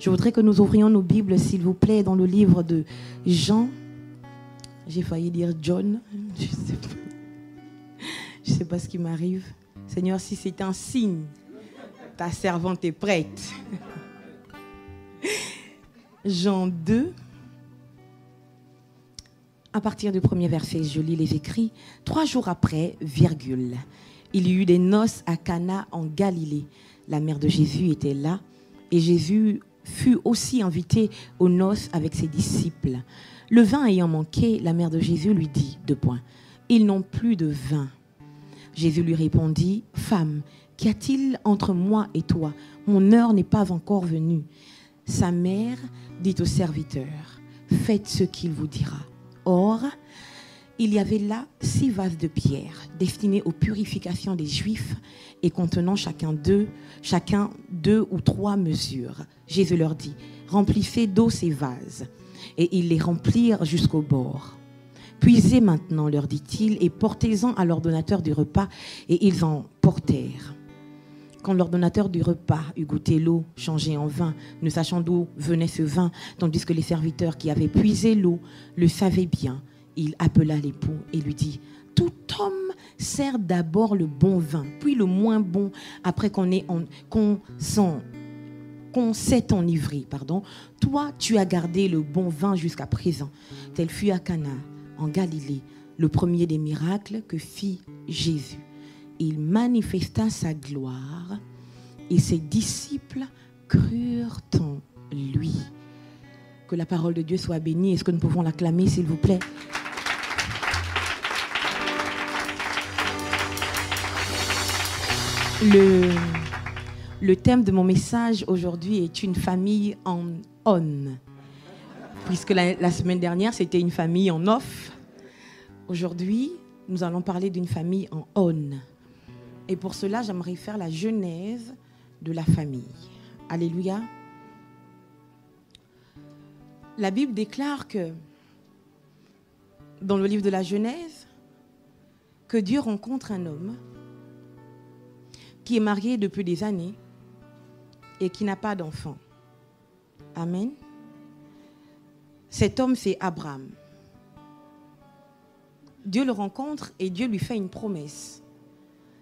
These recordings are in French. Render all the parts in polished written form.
Je voudrais que nous ouvrions nos Bibles, s'il vous plaît, dans le livre de Jean. J'ai failli dire John. Je ne sais pas ce qui m'arrive. Seigneur, si c'est un signe, ta servante est prête. Jean 2. À partir du premier verset, je lis les écrits. 3 jours après, virgule, il y eut des noces à Cana en Galilée. La mère de Jésus était là et Jésus fut aussi invité aux noces avec ses disciples. Le vin ayant manqué, la mère de Jésus lui dit, 2 points, ils n'ont plus de vin. Jésus lui répondit, femme, qu'y a-t-il entre moi et toi? Mon heure n'est pas encore venue. Sa mère dit au serviteur, faites ce qu'il vous dira. Or, il y avait là 6 vases de pierre destinés aux purifications des Juifs et contenant chacun 2 ou 3 mesures. Jésus leur dit, remplissez d'eau ces vases. Et ils les remplirent jusqu'au bord. Puisez maintenant, leur dit-il, et portez-en à l'ordonnateur du repas. Et ils en portèrent. Quand l'ordonnateur du repas eut goûté l'eau changée en vin, ne sachant d'où venait ce vin, tandis que les serviteurs qui avaient puisé l'eau le savaient bien, il appela l'époux et lui dit, tout homme sert d'abord le bon vin, puis le moins bon, après qu'on s'est enivré. Toi, tu as gardé le bon vin jusqu'à présent. Tel fut à Cana, en Galilée, le premier des miracles que fit Jésus. Il manifesta sa gloire et ses disciples crurent en lui. Que la parole de Dieu soit bénie. Est-ce que nous pouvons l'acclamer, s'il vous plaît? Le thème de mon message aujourd'hui est une famille en on. Puisque la semaine dernière, c'était une famille en off. Aujourd'hui, nous allons parler d'une famille en on. Et pour cela, j'aimerais faire la genèse de la famille. Alléluia. La Bible déclare que, dans le livre de la Genèse, que Dieu rencontre un homme qui est marié depuis des années et qui n'a pas d'enfant. Amen. Cet homme, c'est Abraham. Dieu le rencontre et Dieu lui fait une promesse,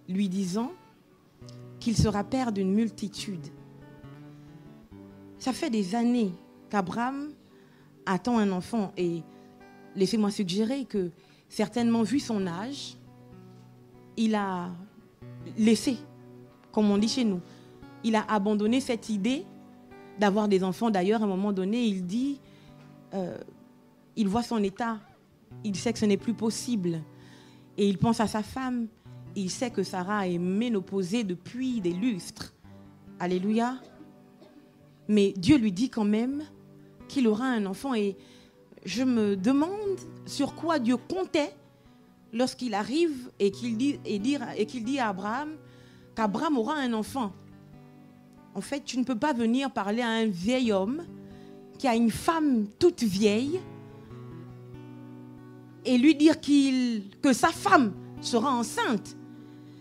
lui disant qu'il sera père d'une multitude. Ça fait des années qu'Abraham attend un enfant et laissez-moi suggérer que, certainement vu son âge, il a laissé, comme on dit chez nous, il a abandonné cette idée d'avoir des enfants. D'ailleurs, à un moment donné, il dit, il voit son état, il sait que ce n'est plus possible et il pense à sa femme. Il sait que Sarah est ménopausée depuis des lustres. Alléluia. Mais Dieu lui dit quand même qu'il aura un enfant. Et je me demande sur quoi Dieu comptait lorsqu'il arrive et qu'il dit à Abraham qu'Abraham aura un enfant. En fait, tu ne peux pas venir parler à un vieil homme qui a une femme toute vieille et lui dire que sa femme sera enceinte.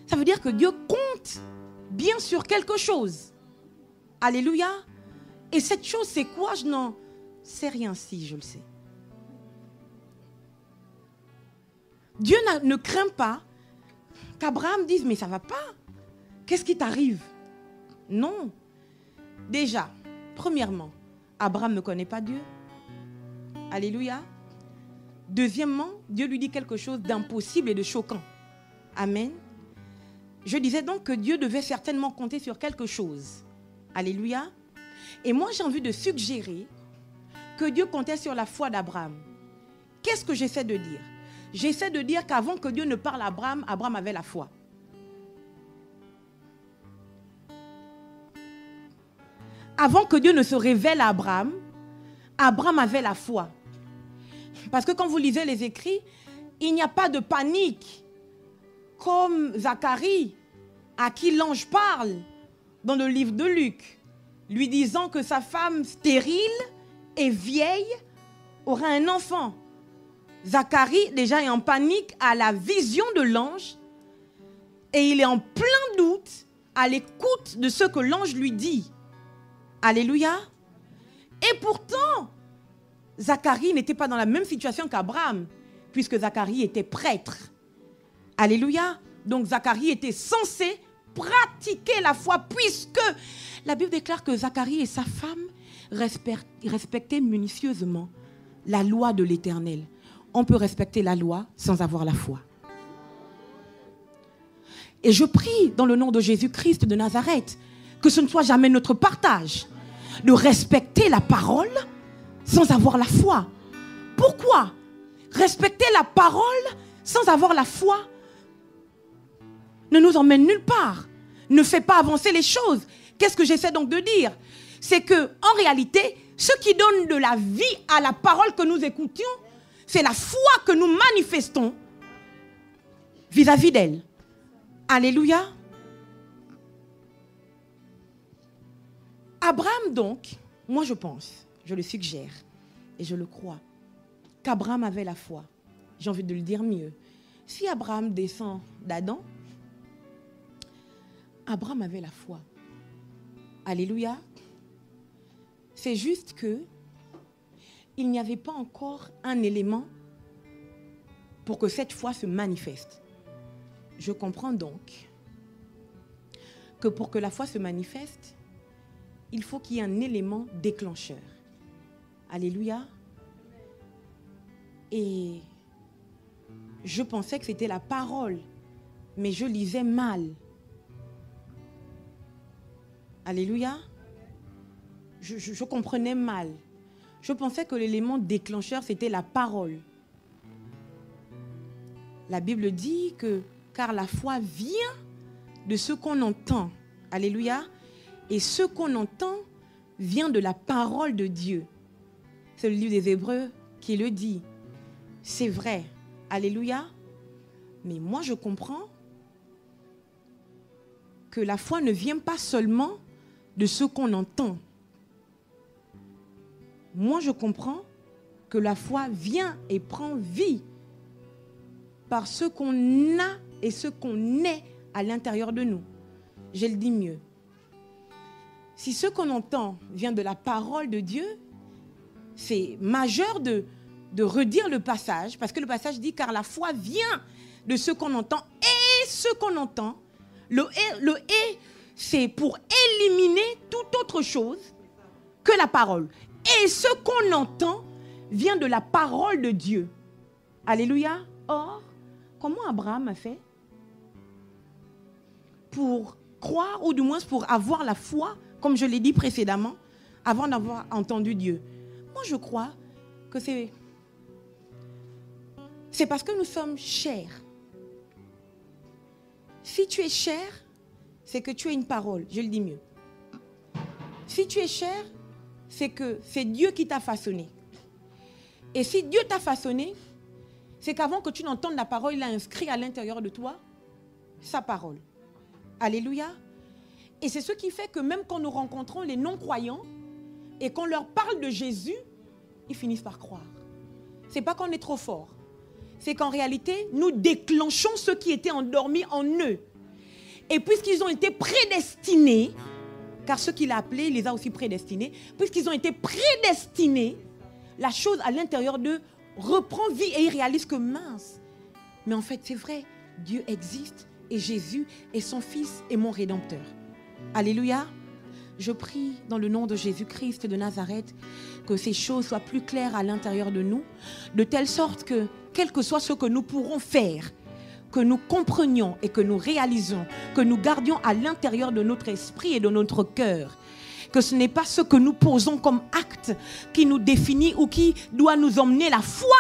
Ça veut dire que Dieu compte bien sur quelque chose. Alléluia. Et cette chose, c'est quoi? Je n'en sais rien si je le sais. Dieu ne craint pas qu'Abraham dise, mais ça ne va pas. Qu'est-ce qui t'arrive? Non. Déjà, premièrement, Abraham ne connaît pas Dieu. Alléluia. Deuxièmement, Dieu lui dit quelque chose d'impossible et de choquant. Amen. Je disais donc que Dieu devait certainement compter sur quelque chose. Alléluia. Et moi, j'ai envie de suggérer que Dieu comptait sur la foi d'Abraham. Qu'est-ce que j'essaie de dire? J'essaie de dire qu'avant que Dieu ne parle à Abraham, Abraham avait la foi. Avant que Dieu ne se révèle à Abraham, Abraham avait la foi. Parce que quand vous lisez les écrits, il n'y a pas de panique comme Zacharie, à qui l'ange parle dans le livre de Luc, lui disant que sa femme stérile et vieille aura un enfant. Zacharie déjà est en panique à la vision de l'ange et il est en plein doute à l'écoute de ce que l'ange lui dit. Alléluia. Et pourtant, Zacharie n'était pas dans la même situation qu'Abraham, puisque Zacharie était prêtre. Alléluia. Donc Zacharie était censé pratiquer la foi, puisque la Bible déclare que Zacharie et sa femme respectaient minutieusement la loi de l'Éternel. On peut respecter la loi sans avoir la foi. Et je prie dans le nom de Jésus-Christ de Nazareth que ce ne soit jamais notre partage de respecter la parole sans avoir la foi. Pourquoi? Respecter la parole sans avoir la foi ne nous emmène nulle part, ne fait pas avancer les choses. Qu'est-ce que j'essaie donc de dire? C'est que, en réalité, ce qui donne de la vie à la parole que nous écoutions, c'est la foi que nous manifestons vis-à-vis d'elle. Alléluia. Abraham donc, moi je pense, je le suggère et je le crois, qu'Abraham avait la foi. J'ai envie de le dire mieux. Si Abraham descend d'Adam, Abraham avait la foi. Alléluia. C'est juste que il n'y avait pas encore un élément pour que cette foi se manifeste. Je comprends donc que pour que la foi se manifeste, il faut qu'il y ait un élément déclencheur. Alléluia. Et je pensais que c'était la parole, mais je lisais mal. Alléluia. Je comprenais mal. Je pensais que l'élément déclencheur, c'était la parole. La Bible dit que, car la foi vient de ce qu'on entend. Alléluia. Et ce qu'on entend vient de la parole de Dieu. C'est le livre des Hébreux qui le dit. C'est vrai. Alléluia. Mais moi, je comprends que la foi ne vient pas seulement de ce qu'on entend. Moi, je comprends que la foi vient et prend vie par ce qu'on a et ce qu'on est à l'intérieur de nous. Je le dis mieux. Si ce qu'on entend vient de la parole de Dieu, c'est majeur de redire le passage, parce que le passage dit « car la foi vient de ce qu'on entend et ce qu'on entend ». Le « et », c'est pour éliminer toute autre chose que la parole. Et ce qu'on entend vient de la parole de Dieu. Alléluia. Or, comment Abraham a fait pour croire, ou du moins pour avoir la foi, comme je l'ai dit précédemment, avant d'avoir entendu Dieu? Moi, je crois que c'est parce que nous sommes chers. Si tu es cher, c'est que tu as une parole. Je le dis mieux. Si tu es cher, c'est que c'est Dieu qui t'a façonné. Et si Dieu t'a façonné, c'est qu'avant que tu n'entendes la parole, il a inscrit à l'intérieur de toi sa parole. Alléluia. Et c'est ce qui fait que même quand nous rencontrons les non-croyants et qu'on leur parle de Jésus, ils finissent par croire. Ce n'est pas qu'on est trop fort. C'est qu'en réalité, nous déclenchons ceux qui étaient endormis en eux. Et puisqu'ils ont été prédestinés, car ceux qu'il a appelés, il les a aussi prédestinés, puisqu'ils ont été prédestinés, la chose à l'intérieur d'eux reprend vie et ils réalisent que mince. Mais en fait, c'est vrai, Dieu existe et Jésus est son Fils et mon Rédempteur. Alléluia. Je prie dans le nom de Jésus-Christ de Nazareth que ces choses soient plus claires à l'intérieur de nous, de telle sorte que, quel que soit ce que nous pourrons faire, que nous comprenions et que nous réalisons, que nous gardions à l'intérieur de notre esprit et de notre cœur, que ce n'est pas ce que nous posons comme acte qui nous définit ou qui doit nous emmener la foi.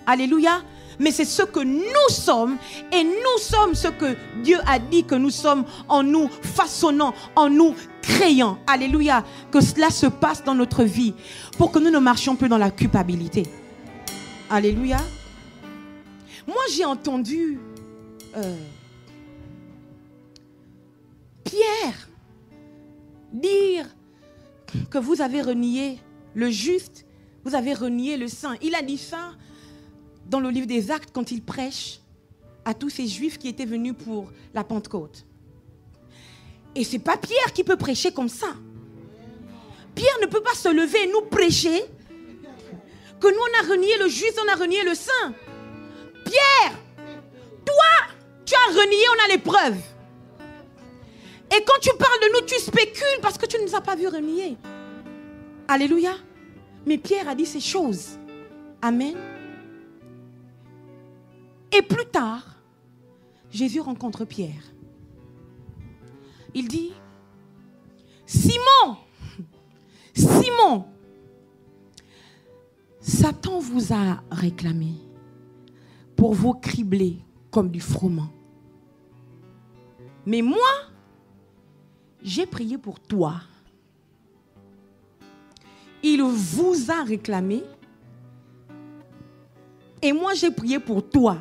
Alléluia. Mais c'est ce que nous sommes, et nous sommes ce que Dieu a dit que nous sommes en nous façonnant, en nous créant. Alléluia. Que cela se passe dans notre vie pour que nous ne marchions plus dans la culpabilité. Alléluia. Moi, j'ai entendu Pierre dire que vous avez renié le juste, vous avez renié le saint. Il a dit ça dans le livre des Actes quand il prêche à tous ces Juifs qui étaient venus pour la Pentecôte. Et c'est pas Pierre qui peut prêcher comme ça. Pierre ne peut pas se lever et nous prêcher que nous on a renié le juste, on a renié le saint. Pierre, toi, tu as renié, on a les preuves. Et quand tu parles de nous, tu spécules parce que tu ne nous as pas vu renier. Alléluia. Mais Pierre a dit ces choses. Amen. Et plus tard, Jésus rencontre Pierre. Il dit, Simon, Simon, Satan vous a réclamé pour vous cribler comme du froment. Mais moi, j'ai prié pour toi. Il vous a réclamé. Et moi, j'ai prié pour toi.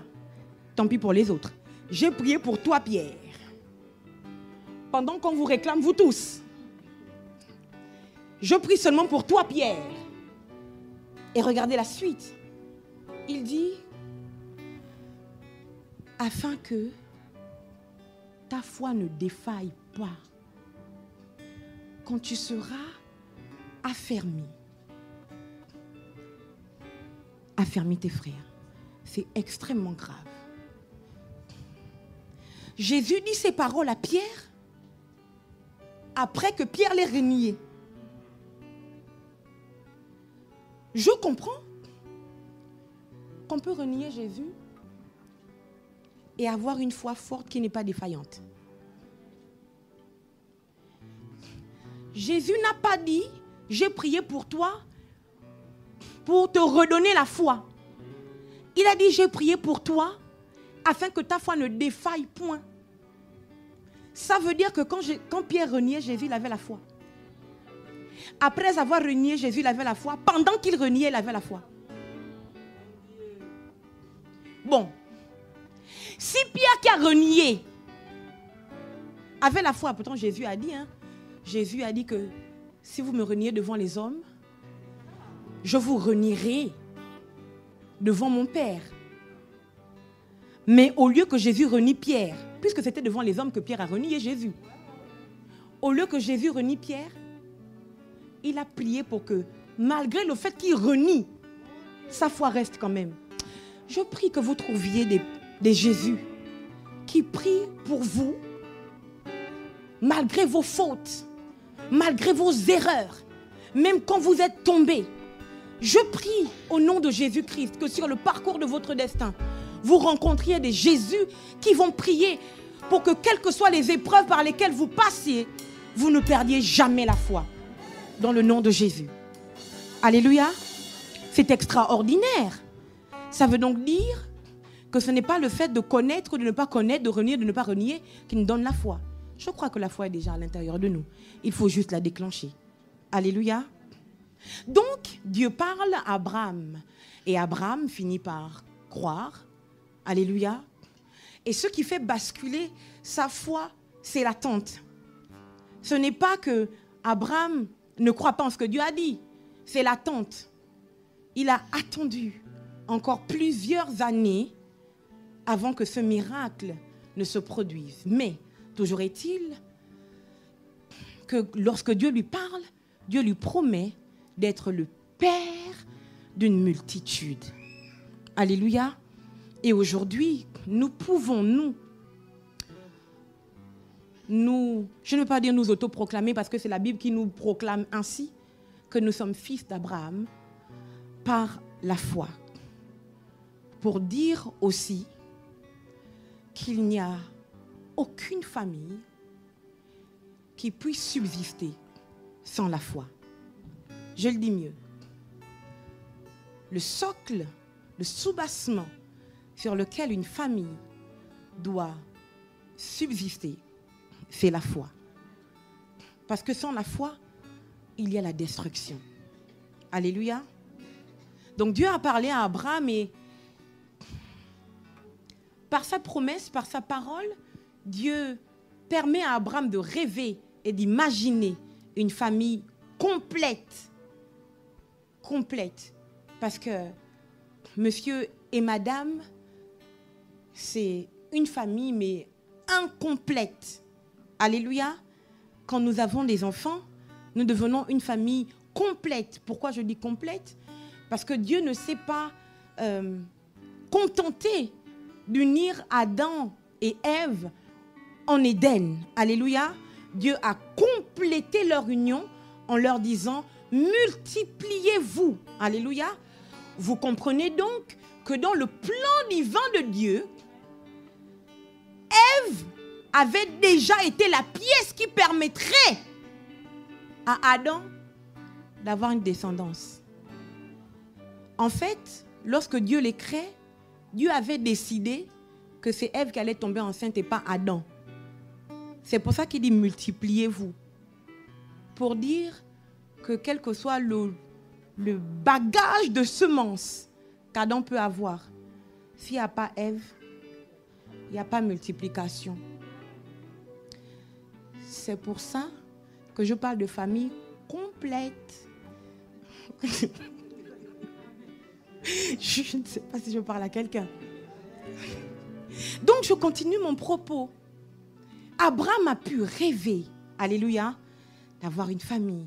Tant pis pour les autres. J'ai prié pour toi, Pierre. Pendant qu'on vous réclame, vous tous. Je prie seulement pour toi, Pierre. Et regardez la suite. Il dit, afin que ta foi ne défaille pas, quand tu seras affermi. Affermis tes frères. C'est extrêmement grave. Jésus dit ces paroles à Pierre après que Pierre l'ait renié. Je comprends qu'on peut renier Jésus et avoir une foi forte qui n'est pas défaillante. Jésus n'a pas dit, j'ai prié pour toi pour te redonner la foi. Il a dit, j'ai prié pour toi afin que ta foi ne défaille point. Ça veut dire que quand Pierre reniait Jésus, il avait la foi. Après avoir renié Jésus, il avait la foi. Pendant qu'il reniait, il avait la foi. Bon. Si Pierre qui a renié avait la foi, pourtant Jésus a dit, Jésus a dit que si vous me reniez devant les hommes, je vous renierai devant mon Père. Mais au lieu que Jésus renie Pierre, puisque c'était devant les hommes que Pierre a renié Jésus, au lieu que Jésus renie Pierre, il a prié pour que, malgré le fait qu'il renie, sa foi reste quand même. Je prie que vous trouviez des Jésus qui prient pour vous, malgré vos fautes, malgré vos erreurs, même quand vous êtes tombés. Je prie au nom de Jésus-Christ que sur le parcours de votre destin, vous rencontriez des Jésus qui vont prier pour que, quelles que soient les épreuves par lesquelles vous passiez, vous ne perdiez jamais la foi. Dans le nom de Jésus. Alléluia. C'est extraordinaire. Ça veut donc dire que ce n'est pas le fait de connaître ou de ne pas connaître, de renier, de ne pas renier, qui nous donne la foi. Je crois que la foi est déjà à l'intérieur de nous. Il faut juste la déclencher. Alléluia. Donc, Dieu parle à Abraham. Et Abraham finit par croire. Alléluia. Et ce qui fait basculer sa foi, c'est l'attente. Ce n'est pas que Abraham ne croit pas en ce que Dieu a dit. C'est l'attente. Il a attendu encore plusieurs années avant que ce miracle ne se produise. Mais, toujours est-il que lorsque Dieu lui parle, Dieu lui promet d'être le père d'une multitude. Alléluia. Et aujourd'hui, nous pouvons, je ne veux pas dire nous autoproclamer parce que c'est la Bible qui nous proclame ainsi, que nous sommes fils d'Abraham par la foi. Pour dire aussi qu'il n'y a aucune famille qui puisse subsister sans la foi. Je le dis mieux. Le socle, le soubassement sur lequel une famille doit subsister, c'est la foi. Parce que sans la foi, il y a la destruction. Alléluia. Donc Dieu a parlé à Abraham et par sa promesse, par sa parole, Dieu permet à Abraham de rêver et d'imaginer une famille complète. Complète. Parce que monsieur et madame, c'est une famille mais incomplète. Alléluia. Quand nous avons des enfants, nous devenons une famille complète. Pourquoi je dis complète? Parce que Dieu ne s'est pas contenté d'unir Adam et Ève en Éden. Alléluia. Dieu a complété leur union en leur disant « Multipliez-vous ». Alléluia. Vous comprenez donc que dans le plan divin de Dieu, Ève avait déjà été la pièce qui permettrait à Adam d'avoir une descendance. En fait, lorsque Dieu les crée, Dieu avait décidé que c'est Ève qui allait tomber enceinte et pas Adam. C'est pour ça qu'il dit multipliez-vous. Pour dire que quel que soit le bagage de semences qu'Adam peut avoir, s'il n'y a pas Ève, il n'y a pas multiplication. C'est pour ça que je parle de famille complète. Je ne sais pas si je parle à quelqu'un. Donc je continue mon propos. Abraham a pu rêver, alléluia, d'avoir une famille.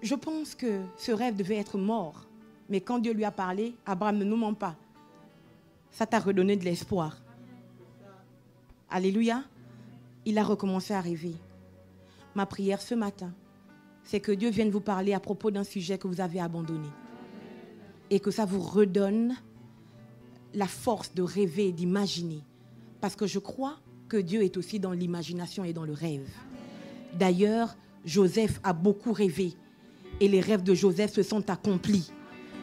Je pense que ce rêve devait être mort. Mais quand Dieu lui a parlé, Abraham, ne nous ment pas. Ça t'a redonné de l'espoir. Alléluia. Il a recommencé à rêver. Ma prière ce matin, c'est que Dieu vienne vous parler à propos d'un sujet que vous avez abandonné. Et que ça vous redonne la force de rêver et d'imaginer. Parce que je crois que Dieu est aussi dans l'imagination et dans le rêve. D'ailleurs, Joseph a beaucoup rêvé. Et les rêves de Joseph se sont accomplis.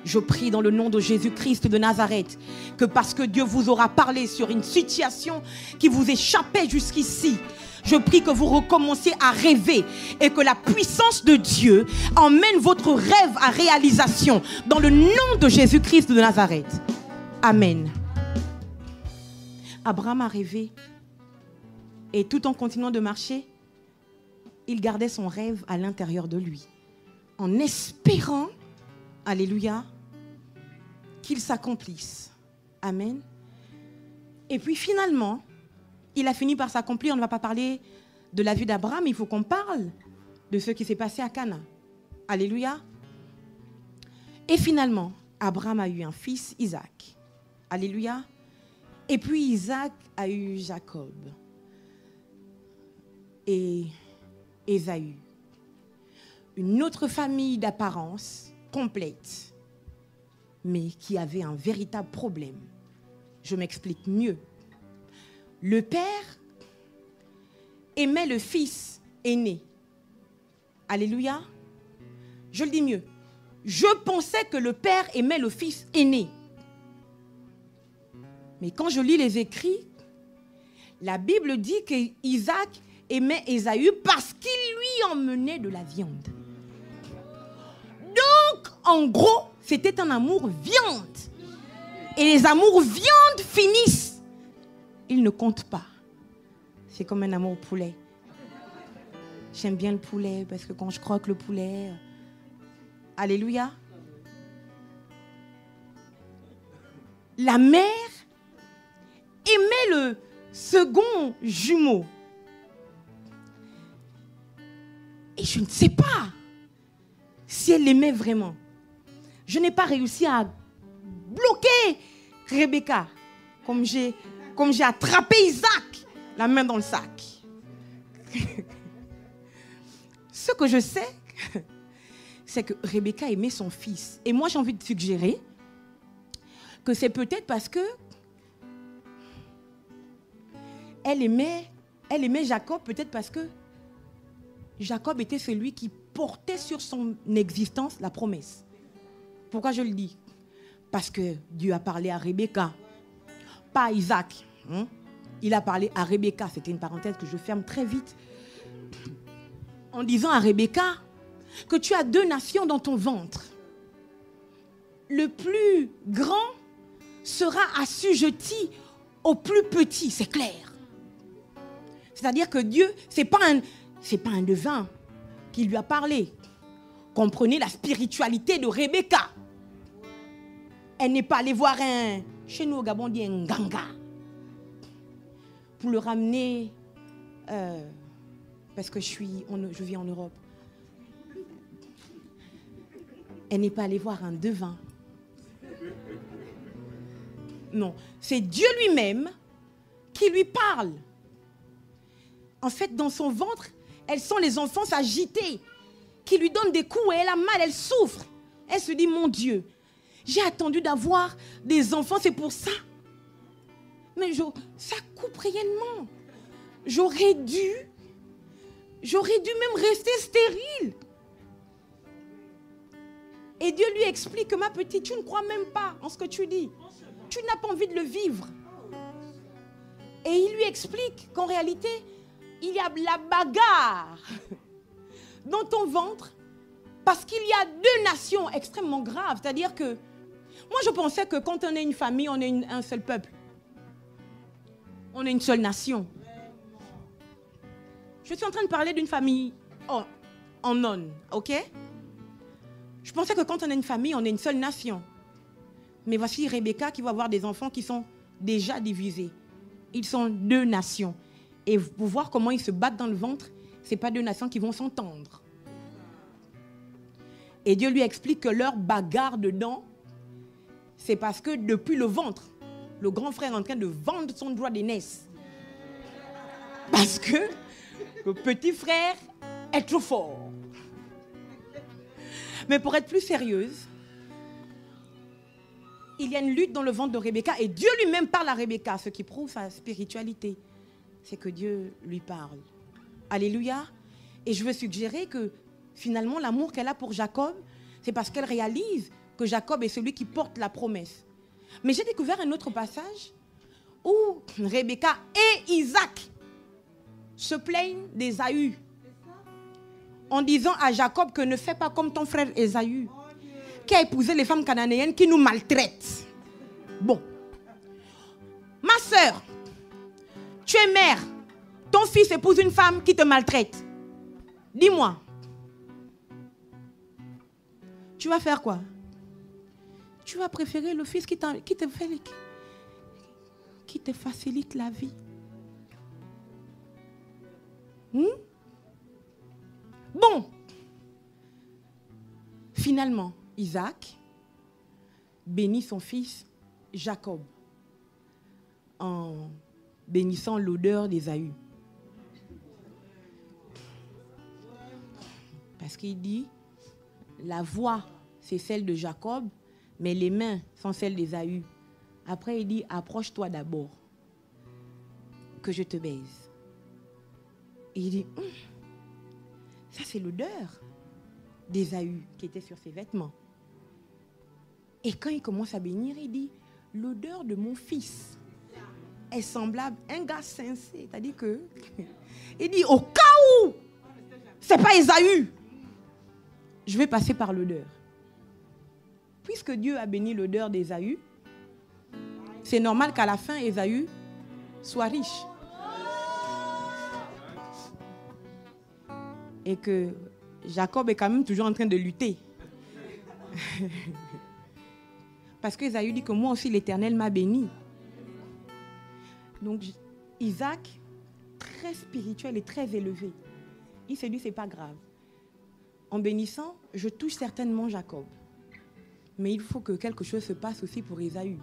Je prie dans le nom de Jésus-Christ de Nazareth que parce que Dieu vous aura parlé sur une situation qui vous échappait jusqu'ici, je prie que vous recommenciez à rêver et que la puissance de Dieu emmène votre rêve à réalisation dans le nom de Jésus-Christ de Nazareth. Amen. Abraham a rêvé et tout en continuant de marcher, il gardait son rêve à l'intérieur de lui en espérant, alléluia, qu'il s'accomplisse. Amen. Et puis finalement, il a fini par s'accomplir. On ne va pas parler de la vie d'Abraham, il faut qu'on parle de ce qui s'est passé à Cana. Alléluia. Et finalement, Abraham a eu un fils, Isaac. Alléluia. Et puis Isaac a eu Jacob et Ésaü. Une autre famille d'apparence complète, mais qui avait un véritable problème. Je m'explique mieux. Le père aimait le fils aîné. Alléluia. Je le dis mieux. Je pensais que le père aimait le fils aîné. Mais quand je lis les écrits, la Bible dit qu'Isaac aimait Ésaü parce qu'il lui emmenait de la viande. Donc, en gros, c'était un amour viande. Et les amours viande finissent. Ils ne comptent pas. C'est comme un amour poulet. J'aime bien le poulet parce que quand je croque le poulet... Alléluia. La mère aimait le second jumeau. Et je ne sais pas si elle l'aimait vraiment. Je n'ai pas réussi à bloquer Rebecca comme j'ai attrapé Isaac, la main dans le sac. Ce que je sais, c'est que Rebecca aimait son fils. Et moi, j'ai envie de suggérer que c'est peut-être parce que elle aimait Jacob, peut-être parce que Jacob était celui qui portait sur son existence la promesse. Pourquoi je le dis? Parce que Dieu a parlé à Rebecca, pas à Isaac. Il a parlé à Rebecca. C'était une parenthèse que je ferme très vite. En disant à Rebecca que tu as 2 nations dans ton ventre. Le plus grand sera assujetti au plus petit, c'est clair. C'est-à-dire que Dieu, c'est pas un devin qui lui a parlé. Comprenez la spiritualité de Rebecca. Elle n'est pas allée voir chez nous au Gabon, on dit un ganga, pour le ramener, parce que je vis en Europe, Elle n'est pas allée voir un devin. Non, c'est Dieu lui-même qui lui parle. En fait, dans son ventre, elle sent les enfants s'agiter, qui lui donnent des coups et elle a mal, elle souffre. Elle se dit, mon Dieu, j'ai attendu d'avoir des enfants, c'est pour ça. Mais ça coupe réellement. J'aurais dû même rester stérile. Et Dieu lui explique que ma petite, tu ne crois même pas en ce que tu dis. Tu n'as pas envie de le vivre. Et il lui explique qu'en réalité, il y a la bagarre dans ton ventre parce qu'il y a deux nations extrêmement graves. C'est-à-dire que moi, je pensais que quand on est une famille, on est un seul peuple. On est une seule nation. Je suis en train de parler d'une famille en non, ok? Je pensais que quand on est une famille, on est une seule nation. Mais voici Rebecca qui va avoir des enfants qui sont déjà divisés. Ils sont deux nations. Et pour voir comment ils se battent dans le ventre, ce n'est pas deux nations qui vont s'entendre. Et Dieu lui explique que leur bagarre dedans, c'est parce que depuis le ventre, le grand frère est en train de vendre son droit d'aînesse. Parce que le petit frère est trop fort. Mais pour être plus sérieuse, il y a une lutte dans le ventre de Rebecca et Dieu lui-même parle à Rebecca. Ce qui prouve sa spiritualité, c'est que Dieu lui parle. Alléluia. Et je veux suggérer que finalement, l'amour qu'elle a pour Jacob, c'est parce qu'elle réalise que Jacob est celui qui porte la promesse. Mais j'ai découvert un autre passage où Rebecca et Isaac se plaignent d'Ésaü en disant à Jacob que ne fais pas comme ton frère Ésaü qui a épousé les femmes cananéennes qui nous maltraitent. Bon. Ma sœur, tu es mère. Ton fils épouse une femme qui te maltraite. Dis-moi. Tu vas faire quoi? Tu vas préférer le fils qui te facilite la vie. Bon. Finalement, Isaac bénit son fils Jacob en bénissant l'odeur d'Ésaü. Parce qu'il dit, la voix, c'est celle de Jacob, mais les mains sont celles d'Ésaü. Après, il dit, approche-toi d'abord, que je te baise. Et il dit, ça c'est l'odeur d'Ésaü qui était sur ses vêtements. Et quand il commence à bénir, il dit, l'odeur de mon fils est semblable à un gars sincère. C'est-à-dire que, il dit, au cas où, c'est pas Ésaü, je vais passer par l'odeur. Puisque Dieu a béni l'odeur d'Ésaü, c'est normal qu'à la fin, Ésaü soit riche. Et que Jacob est quand même toujours en train de lutter. Parce que Ésaü dit que moi aussi l'Éternel m'a béni. Donc Isaac, très spirituel et très élevé, il s'est dit c'est pas grave. En bénissant, je touche certainement Jacob. Mais il faut que quelque chose se passe aussi pour Ésaü.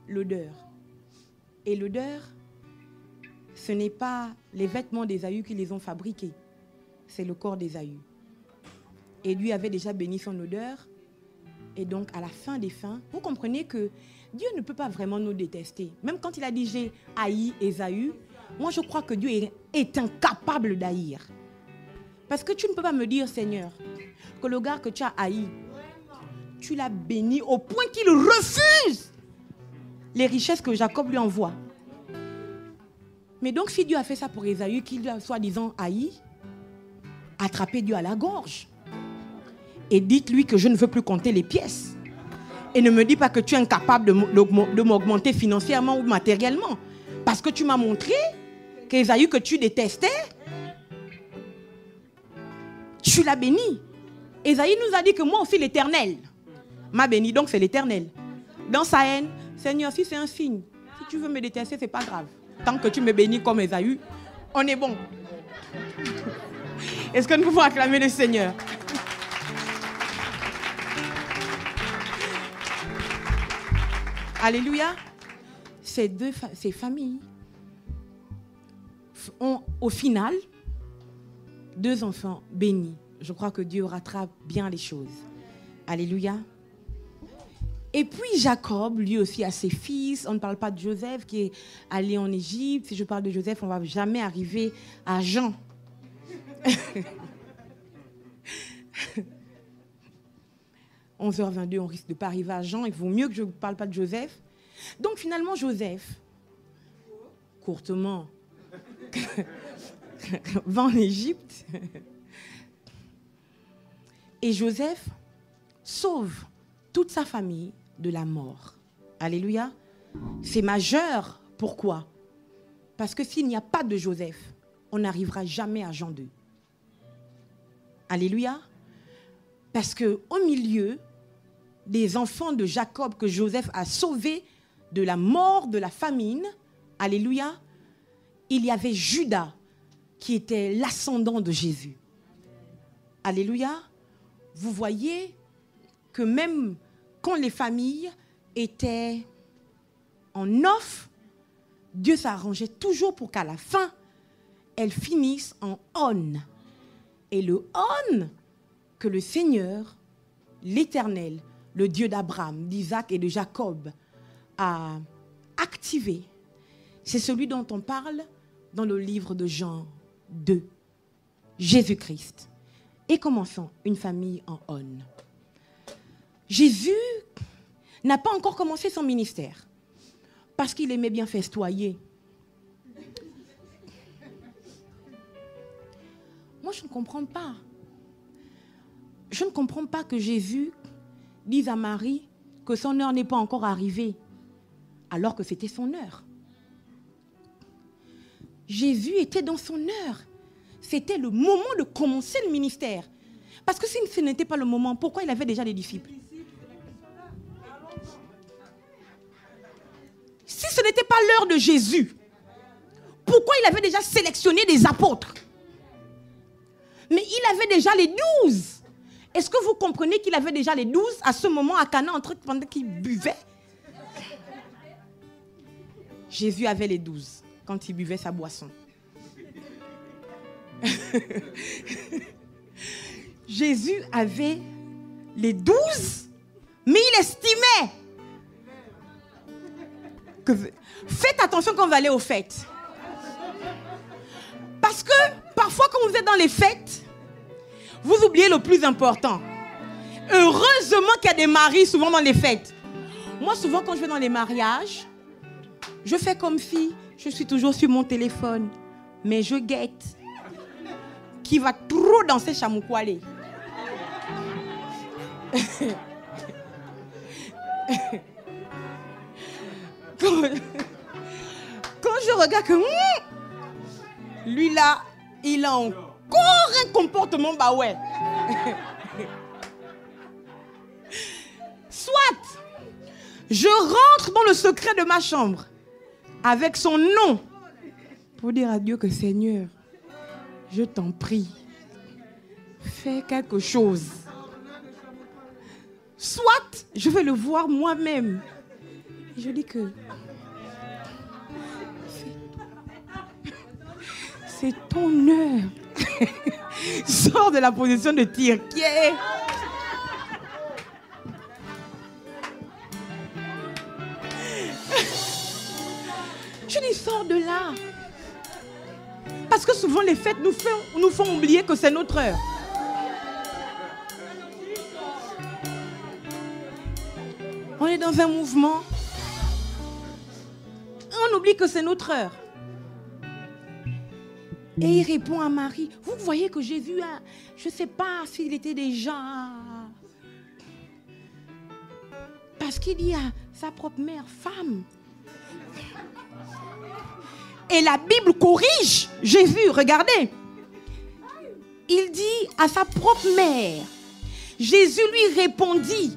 L'odeur. Et l'odeur, ce n'est pas les vêtements d'Ésaü qui les ont fabriqués. C'est le corps d'Ésaü. Et lui avait déjà béni son odeur. Et donc, à la fin des fins, vous comprenez que Dieu ne peut pas vraiment nous détester. Même quand il a dit « j'ai haï Ésaü », moi je crois que Dieu est incapable d'haïr. Parce que tu ne peux pas me dire, Seigneur, que le gars que tu as haï, tu l'as béni au point qu'il refuse les richesses que Jacob lui envoie. Mais donc, si Dieu a fait ça pour Ésaü, qu'il a soi-disant haï, attrapez Dieu à la gorge. Et dites-lui que je ne veux plus compter les pièces. Et ne me dis pas que tu es incapable de m'augmenter financièrement ou matériellement. Parce que tu m'as montré qu'Ésaü que tu détestais, tu l'as béni. Ésaü nous a dit que moi aussi l'Éternel m'a béni, donc c'est l'Éternel. Dans sa haine, Seigneur, si c'est un signe, si tu veux me détester, c'est pas grave. Tant que tu me bénis comme Ésaü, on est bon. Est-ce que nous pouvons acclamer le Seigneur? Alléluia. Ces familles ont, au final, 2 enfants bénis. Je crois que Dieu rattrape bien les choses. Alléluia. Et puis Jacob, lui aussi, a ses fils. On ne parle pas de Joseph qui est allé en Égypte. Si je parle de Joseph, on ne va jamais arriver à Jean. 11h22, on risque de ne pas arriver à Jean. Il vaut mieux que je ne parle pas de Joseph. Donc finalement, Joseph, courtement, va en Égypte. Et Joseph sauve toute sa famille de la mort. Alléluia. C'est majeur. Pourquoi? Parce que s'il n'y a pas de Joseph, on n'arrivera jamais à Jean 2. Alléluia. Parce qu'au milieu des enfants de Jacob que Joseph a sauvés de la mort, de la famine, alléluia, il y avait Judas qui était l'ascendant de Jésus. Alléluia. Vous voyez que même quand les familles étaient en off, Dieu s'arrangeait toujours pour qu'à la fin, elles finissent en on. Et le on que le Seigneur, l'Éternel, le Dieu d'Abraham, d'Isaac et de Jacob, a activé, c'est celui dont on parle dans le livre de Jean 2, Jésus-Christ. Et commençons une famille en on. Jésus n'a pas encore commencé son ministère parce qu'il aimait bien festoyer. Moi, je ne comprends pas. Je ne comprends pas que Jésus dise à Marie que son heure n'est pas encore arrivée, alors que c'était son heure. Jésus était dans son heure. C'était le moment de commencer le ministère. Parce que si ce n'était pas le moment, pourquoi il avait déjà des disciples? Si ce n'était pas l'heure de Jésus, pourquoi il avait déjà sélectionné des apôtres? Mais il avait déjà les 12. Est-ce que vous comprenez qu'il avait déjà les 12 à ce moment à Cana pendant qu'il buvait? Jésus avait les 12 quand il buvait sa boisson. Jésus avait les 12, mais il estimait que... Faites attention quand vous allez aux fêtes. Parce que parfois quand vous êtes dans les fêtes, vous oubliez le plus important. Heureusement qu'il y a des maris souvent dans les fêtes. Moi, souvent quand je vais dans les mariages, je fais comme si je suis toujours sur mon téléphone. Mais je guette qui va trop danser Chamoukoualé. Quand je regarde que lui là, il a encore un comportement bah ouais. Soit je rentre dans le secret de ma chambre avec son nom pour dire à Dieu que Seigneur, je t'en prie, fais quelque chose. Soit je vais le voir moi-même. Et je dis que c'est ton heure. Sors de la position de tirquier. Je dis sors de là. Parce que souvent les fêtes nous font oublier que c'est notre heure. On est dans un mouvement. On oublie que c'est notre heure. Et il répond à Marie. Vous voyez que Jésus a... Je ne sais pas s'il était déjà... Parce qu'il dit à sa propre mère, femme. Et la Bible corrige Jésus, regardez. Il dit à sa propre mère. Jésus lui répondit.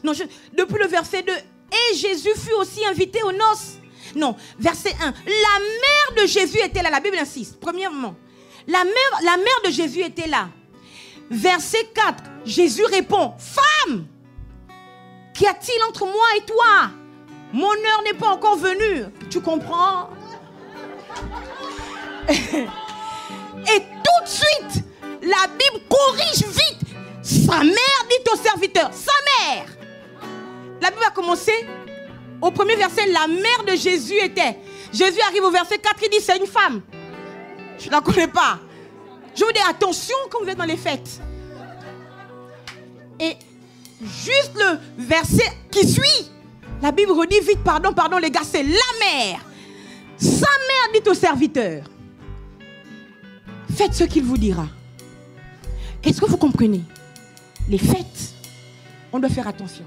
Non, depuis le verset 2. Et Jésus fut aussi invité aux noces. Non, verset 1. La mère de Jésus était là. La Bible insiste. Premièrement, la mère de Jésus était là. Verset 4. Jésus répond, femme, Qu'y a-t-il entre moi et toi? Mon heure n'est pas encore venue. Tu comprends? Et tout de suite, la Bible corrige vite. Sa mère dit au serviteur, sa mère. La Bible a commencé au premier verset, la mère de Jésus était. Jésus arrive au verset 4, il dit c'est une femme. Je ne la connais pas. Je vous dis attention quand vous êtes dans les fêtes. Et juste le verset qui suit, la Bible redit vite, pardon les gars, c'est la mère. Sa mère dit au serviteur, faites ce qu'il vous dira. Est-ce que vous comprenez? Les fêtes, on doit faire attention.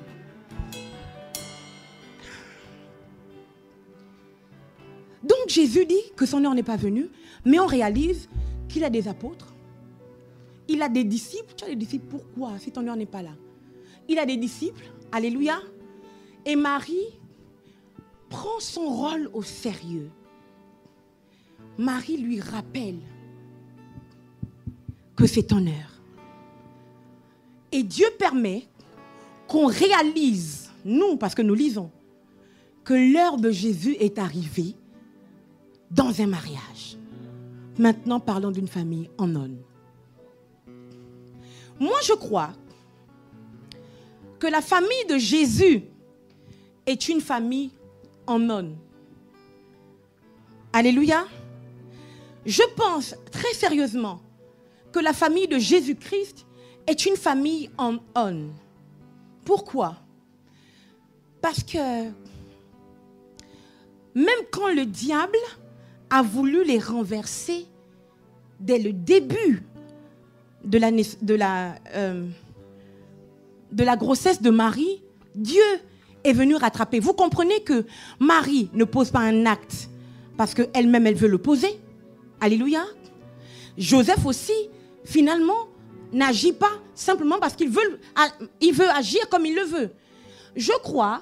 Donc Jésus dit que son heure n'est pas venue, mais on réalise qu'il a des apôtres, il a des disciples. Tu as des disciples, pourquoi si ton heure n'est pas là? Il a des disciples, alléluia. Et Marie prend son rôle au sérieux. Marie lui rappelle que c'est ton heure. Et Dieu permet qu'on réalise, nous, parce que nous lisons, que l'heure de Jésus est arrivée dans un mariage. Maintenant, parlons d'une famille en On. Moi, je crois que la famille de Jésus est une famille en On. Alléluia. Je pense très sérieusement que la famille de Jésus-Christ est une famille en On. Pourquoi? Parce que même quand le diable a voulu les renverser dès le début de la grossesse de Marie, Dieu est venu rattraper. Vous comprenez que Marie ne pose pas un acte parce qu'elle-même, elle veut le poser. Alléluia. Joseph aussi, finalement, n'agit pas simplement parce qu'il veut agir comme il le veut. Je crois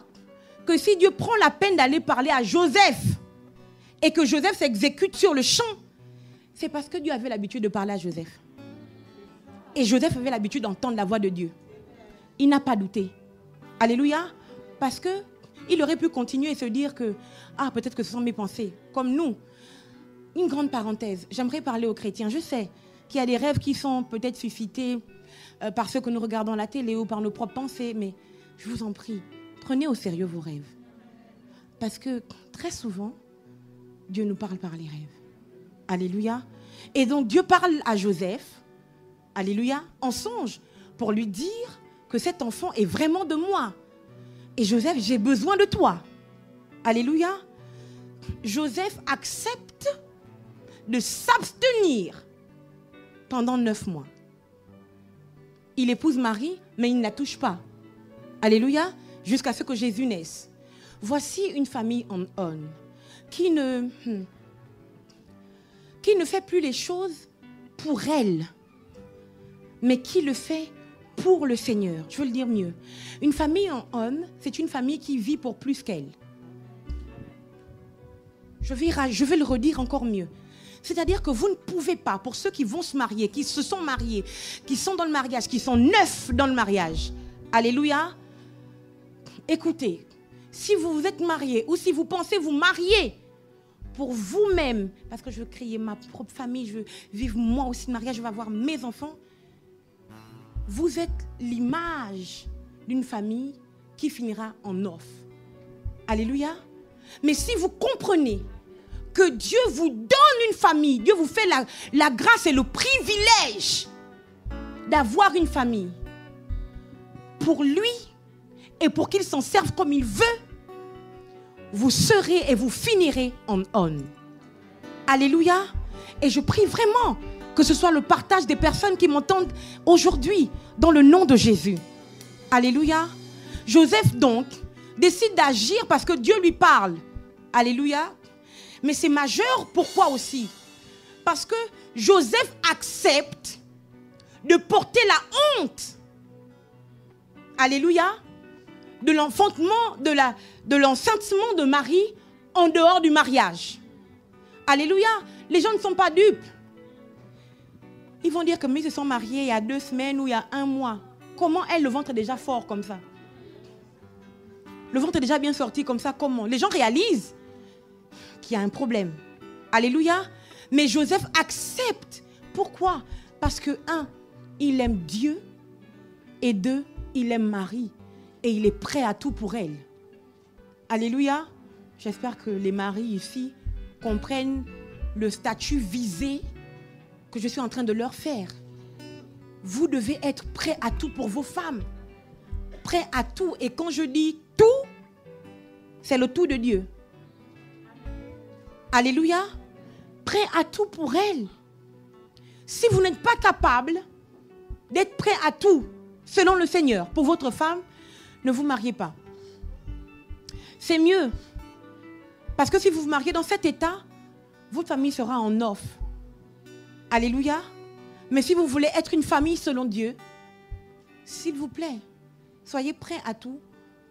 que si Dieu prend la peine d'aller parler à Joseph et que Joseph s'exécute sur le champ, c'est parce que Dieu avait l'habitude de parler à Joseph. Et Joseph avait l'habitude d'entendre la voix de Dieu. Il n'a pas douté. Alléluia. Parce qu'il aurait pu continuer et se dire que, peut-être que ce sont mes pensées. Comme nous. Une grande parenthèse. J'aimerais parler aux chrétiens. Je sais qu'il y a des rêves qui sont peut-être suscités par ceux que nous regardons à la télé ou par nos propres pensées. Mais je vous en prie, prenez au sérieux vos rêves. Parce que très souvent, Dieu nous parle par les rêves. Alléluia. Et donc Dieu parle à Joseph, alléluia, en songe, pour lui dire que cet enfant est vraiment de moi. Et Joseph, j'ai besoin de toi. Alléluia. Joseph accepte de s'abstenir pendant 9 mois. Il épouse Marie, mais il ne la touche pas. Alléluia. Jusqu'à ce que Jésus naisse. Voici une famille en On qui ne fait plus les choses pour elle, mais qui le fait pour le Seigneur. Je veux le dire mieux. Une famille en On, c'est une famille qui vit pour plus qu'elle. Je vais le redire encore mieux. C'est-à-dire que vous ne pouvez pas, pour ceux qui vont se marier, qui se sont mariés, qui sont dans le mariage, qui sont neufs dans le mariage. Alléluia. Écoutez, si vous vous êtes marié ou si vous pensez vous marier pour vous-même, parce que je veux créer ma propre famille, je veux vivre moi aussi le mariage, je veux avoir mes enfants, vous êtes l'image d'une famille qui finira en off. Alléluia. Mais si vous comprenez que Dieu vous donne une famille, Dieu vous fait la grâce et le privilège d'avoir une famille pour lui et pour qu'il s'en serve comme il veut, vous serez et vous finirez en On. Alléluia. Et je prie vraiment que ce soit le partage des personnes qui m'entendent aujourd'hui dans le nom de Jésus. Alléluia. Joseph donc décide d'agir parce que Dieu lui parle. Alléluia. Mais c'est majeur, pourquoi aussi? Parce que Joseph accepte de porter la honte. Alléluia. De l'enfantement, de l'enfantement de Marie en dehors du mariage. Alléluia. Les gens ne sont pas dupes. Ils vont dire que mais ils se sont mariés il y a 2 semaines ou il y a 1 mois. Comment elle, le ventre est déjà fort comme ça? Le ventre est déjà bien sorti comme ça, comment? Les gens réalisent qu'il y a un problème. Alléluia. Mais Joseph accepte. Pourquoi? Parce que, un, il aime Dieu. Et deux, il aime Marie. Et il est prêt à tout pour elle. Alléluia. J'espère que les maris ici comprennent le statut visé que je suis en train de leur faire. Vous devez être prêt à tout pour vos femmes. Prêt à tout. Et quand je dis tout, c'est le tout de Dieu. Alléluia. Prêt à tout pour elle. Si vous n'êtes pas capable d'être prêt à tout selon le Seigneur pour votre femme, ne vous mariez pas. C'est mieux. Parce que si vous vous mariez dans cet état, votre famille sera en off. Alléluia. Mais si vous voulez être une famille selon Dieu, s'il vous plaît, soyez prêts à tout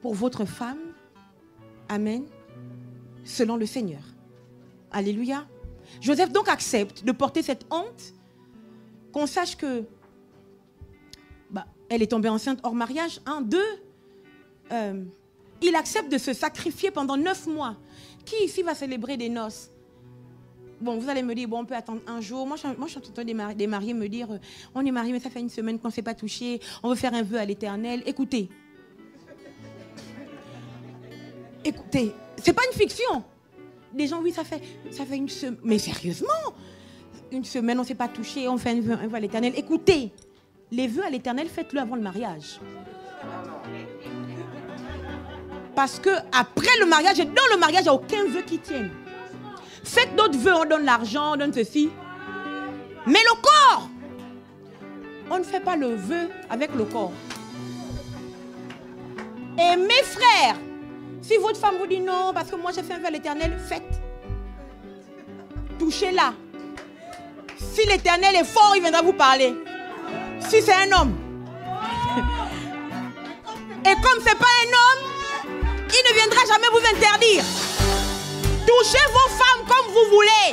pour votre femme. Amen. Selon le Seigneur. Alléluia. Joseph donc accepte de porter cette honte, qu'on sache que elle est tombée enceinte hors mariage. 1, 2, il accepte de se sacrifier pendant 9 mois. Qui ici va célébrer des noces? Bon, vous allez me dire, bon, on peut attendre un jour. Moi, je suis en train des mariés me dire, on est mariés, mais ça fait une semaine qu'on ne s'est pas touché. On veut faire un vœu à l'Éternel. Écoutez. Écoutez, c'est pas une fiction. Des gens, oui, ça fait une semaine. Mais sérieusement, une semaine, on ne s'est pas touché, on fait un vœu à l'Éternel. Écoutez, les vœux à l'Éternel, faites-le avant le mariage. Parce que après le mariage, et dans le mariage, il n'y a aucun vœu qui tienne. Faites d'autres vœux, on donne l'argent, on donne ceci. Mais le corps, on ne fait pas le vœu avec le corps. Et mes frères, si votre femme vous dit non, parce que moi j'ai fait un vœu à l'Éternel, faites. Touchez-la. Si l'Éternel est fort, il viendra vous parler. Si c'est un homme. Et comme ce n'est pas un homme, il ne viendra jamais vous interdire. Touchez vos femmes comme vous voulez.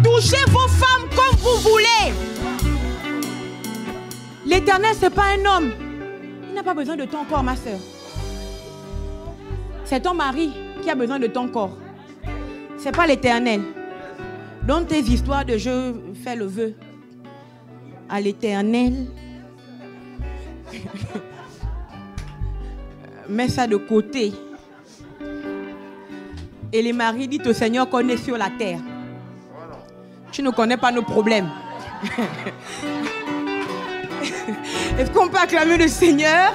Touchez vos femmes comme vous voulez. L'Éternel, ce n'est pas un homme. Il n'a pas besoin de ton corps, ma soeur. C'est ton mari qui a besoin de ton corps. Ce n'est pas l'Éternel. Dans tes histoires de je fais le vœu à l'Éternel, mets ça de côté. Et les maris disent au Seigneur qu'on est sur la terre. Tu ne connais pas nos problèmes. Est-ce qu'on peut acclamer le Seigneur?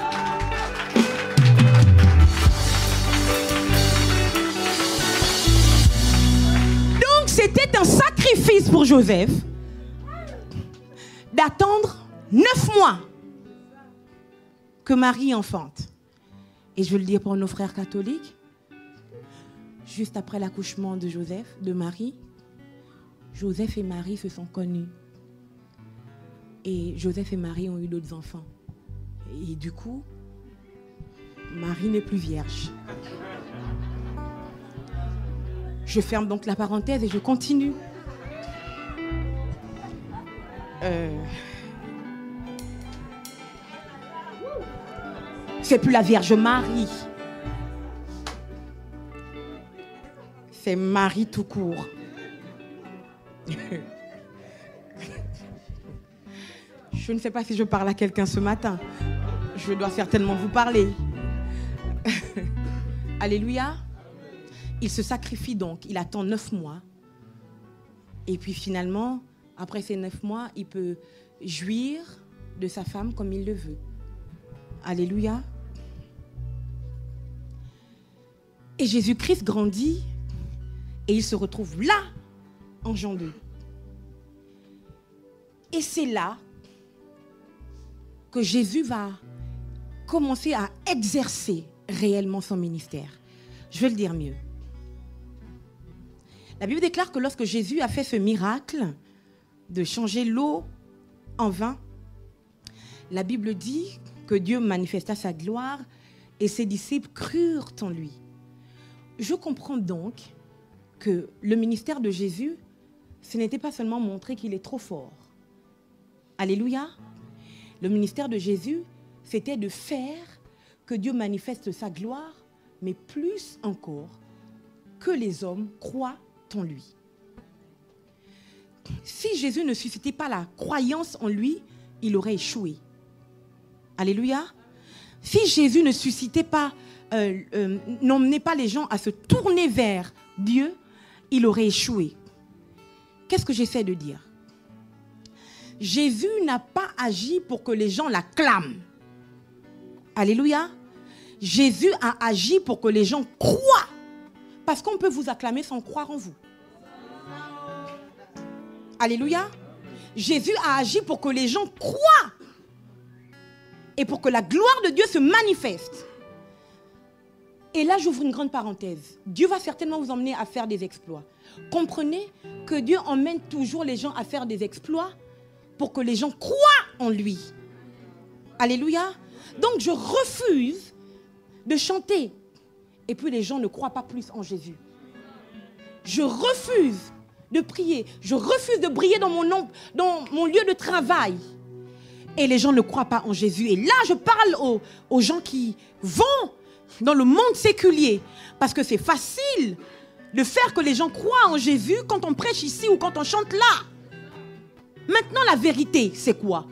Donc c'était un sacrifice pour Joseph d'attendre 9 mois que Marie enfante. Et je veux le dire pour nos frères catholiques, juste après l'accouchement de Marie, Joseph et Marie se sont connus. Et Joseph et Marie ont eu d'autres enfants. Et du coup, Marie n'est plus vierge. Je ferme donc la parenthèse et je continue. C'est plus la Vierge Marie. C'est Marie tout court. Je ne sais pas si je parle à quelqu'un ce matin. Je dois certainement vous parler. Alléluia. Il se sacrifie donc. Il attend 9 mois. Et puis finalement, après ces 9 mois, il peut jouir de sa femme comme il le veut. Alléluia. Et Jésus-Christ grandit et il se retrouve là, en Jean 2. Et c'est là que Jésus va commencer à exercer réellement son ministère. Je vais le dire mieux. La Bible déclare que lorsque Jésus a fait ce miracle de changer l'eau en vin, la Bible dit que Dieu manifesta sa gloire et ses disciples crurent en lui. Je comprends donc que le ministère de Jésus, ce n'était pas seulement montrer qu'il est trop fort. Alléluia. Le ministère de Jésus, c'était de faire que Dieu manifeste sa gloire, mais plus encore que les hommes croient en lui. Si Jésus ne suscitait pas la croyance en lui, il aurait échoué. Alléluia. Si Jésus ne suscitait pas, n'emmenait pas les gens à se tourner vers Dieu, il aurait échoué. Qu'est-ce que j'essaie de dire? Jésus n'a pas agi pour que les gens l'acclament. Alléluia. Jésus a agi pour que les gens croient. Parce qu'on peut vous acclamer sans croire en vous. Alléluia. Jésus a agi pour que les gens croient. Et pour que la gloire de Dieu se manifeste. Et là, j'ouvre une grande parenthèse. Dieu va certainement vous emmener à faire des exploits. Comprenez que Dieu emmène toujours les gens à faire des exploits pour que les gens croient en lui. Alléluia. Donc, je refuse de chanter. Et puis, les gens ne croient pas plus en Jésus. Je refuse de prier. Je refuse de briller dans mon lieu de travail. Et les gens ne croient pas en Jésus. Et là, je parle aux gens qui vont dans le monde séculier. Parce que c'est facile de faire que les gens croient en Jésus quand on prêche ici ou quand on chante là. Maintenant, la vérité, c'est quoi?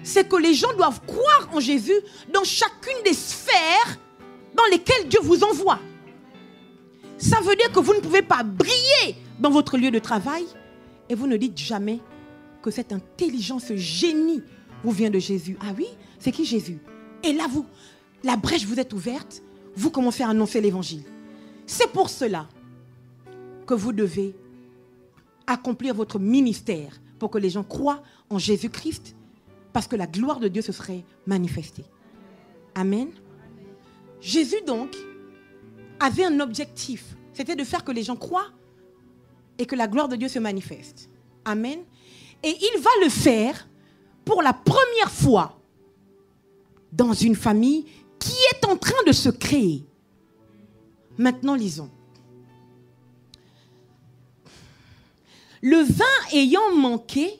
C'est que les gens doivent croire en Jésus dans chacune des sphères dans lesquelles Dieu vous envoie. Ça veut dire que vous ne pouvez pas briller dans votre lieu de travail et vous ne dites jamais que cette intelligence, ce génie vous vient de Jésus. Ah oui? C'est qui Jésus? Et là, la brèche vous est ouverte, vous commencez à annoncer l'évangile. C'est pour cela que vous devez accomplir votre ministère pour que les gens croient en Jésus-Christ parce que la gloire de Dieu se serait manifestée. Amen. Jésus donc avait un objectif, c'était de faire que les gens croient et que la gloire de Dieu se manifeste. Amen. Et il va le faire pour la première fois dans une famille qui est en train de se créer. Maintenant, lisons. Le vin ayant manqué,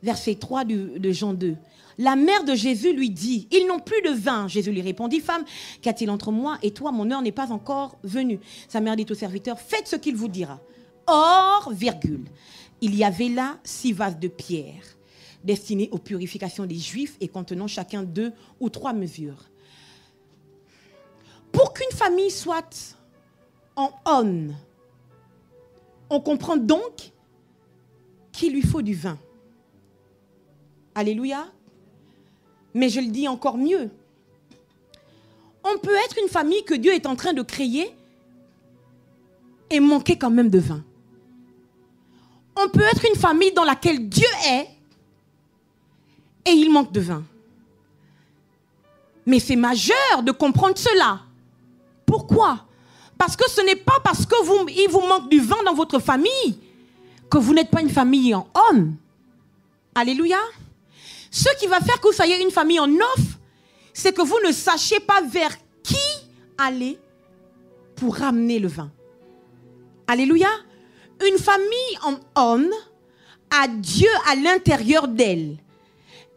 verset 3 de Jean 2, la mère de Jésus lui dit, ils n'ont plus de vin. Jésus lui répondit, femme, qu'a-t-il entre moi et toi? Mon heure n'est pas encore venue. Sa mère dit au serviteur, faites ce qu'il vous dira. Or, virgule, il y avait là 6 vases de pierre, destinés aux purifications des Juifs et contenant chacun 2 ou 3 mesures. Pour qu'une famille soit en on comprend donc qu'il lui faut du vin. Alléluia. Mais je le dis encore mieux. On peut être une famille que Dieu est en train de créer et manquer quand même de vin. On peut être une famille dans laquelle Dieu est et il manque de vin. Mais c'est majeur de comprendre cela. Pourquoi? Parce que ce n'est pas parce qu'il vous manque du vin dans votre famille que vous n'êtes pas une famille en homme. Alléluia. Ce qui va faire que vous soyez une famille en off, c'est que vous ne sachiez pas vers qui aller pour ramener le vin. Alléluia. Une famille en homme a Dieu à l'intérieur d'elle.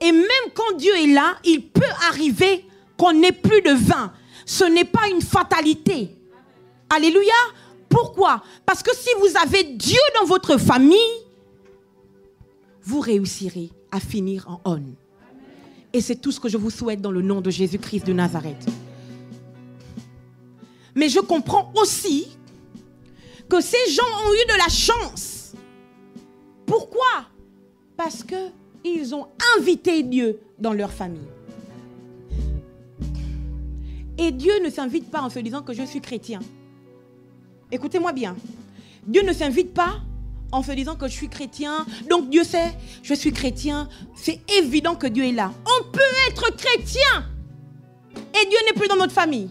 Et même quand Dieu est là, il peut arriver qu'on n'ait plus de vin. Ce n'est pas une fatalité. Alléluia. Pourquoi? Parce que si vous avez Dieu dans votre famille, vous réussirez à finir en on. Et c'est tout ce que je vous souhaite dans le nom de Jésus-Christ de Nazareth. Mais je comprends aussi que ces gens ont eu de la chance. Pourquoi? Parce qu'ils ont invité Dieu dans leur famille. Et Dieu ne s'invite pas en se disant que je suis chrétien. Écoutez-moi bien. Dieu ne s'invite pas en se disant que je suis chrétien. Donc Dieu sait, je suis chrétien. C'est évident que Dieu est là. On peut être chrétien et Dieu n'est plus dans notre famille.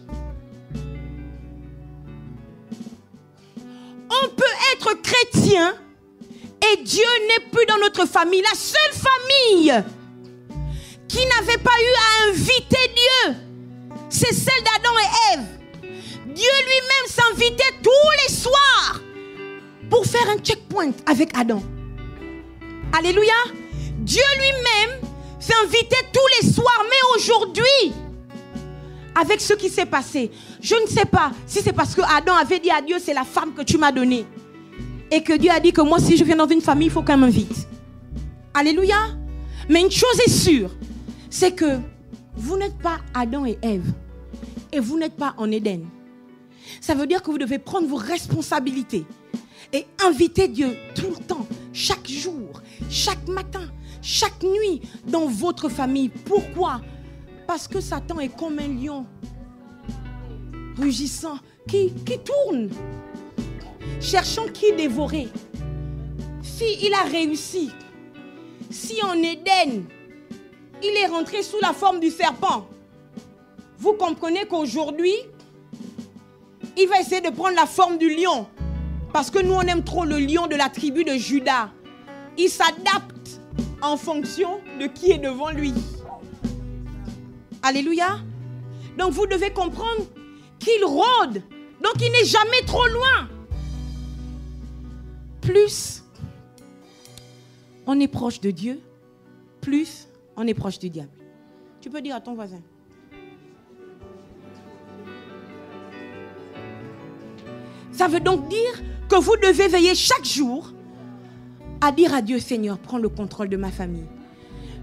On peut être chrétien et Dieu n'est plus dans notre famille. La seule famille qui n'avait pas eu à inviter Dieu, c'est celle d'Adam et Ève. Dieu lui-même s'invitait tous les soirs pour faire un checkpoint avec Adam. Alléluia. Dieu lui-même s'invitait tous les soirs. Mais aujourd'hui, avec ce qui s'est passé. Je ne sais pas si c'est parce que Adam avait dit à Dieu, c'est la femme que tu m'as donnée. Et que Dieu a dit que moi, si je viens dans une famille, il faut qu'elle m'invite. Alléluia. Mais une chose est sûre, c'est que vous n'êtes pas Adam et Ève. Et vous n'êtes pas en Éden. Ça veut dire que vous devez prendre vos responsabilités. Et inviter Dieu tout le temps, chaque jour, chaque matin, chaque nuit, dans votre famille. Pourquoi ? Parce que Satan est comme un lion rugissant qui tourne, cherchant qui dévorer. Si il a réussi, si en Éden, il est rentré sous la forme du serpent, vous comprenez qu'aujourd'hui, il va essayer de prendre la forme du lion. Parce que nous, on aime trop le lion de la tribu de Juda. Il s'adapte en fonction de qui est devant lui. Alléluia. Donc vous devez comprendre qu'il rôde. Donc il n'est jamais trop loin. Plus on est proche de Dieu, plus on est proche du diable. Tu peux dire à ton voisin. Ça veut donc dire que vous devez veiller chaque jour à dire à Dieu, Seigneur, prends le contrôle de ma famille.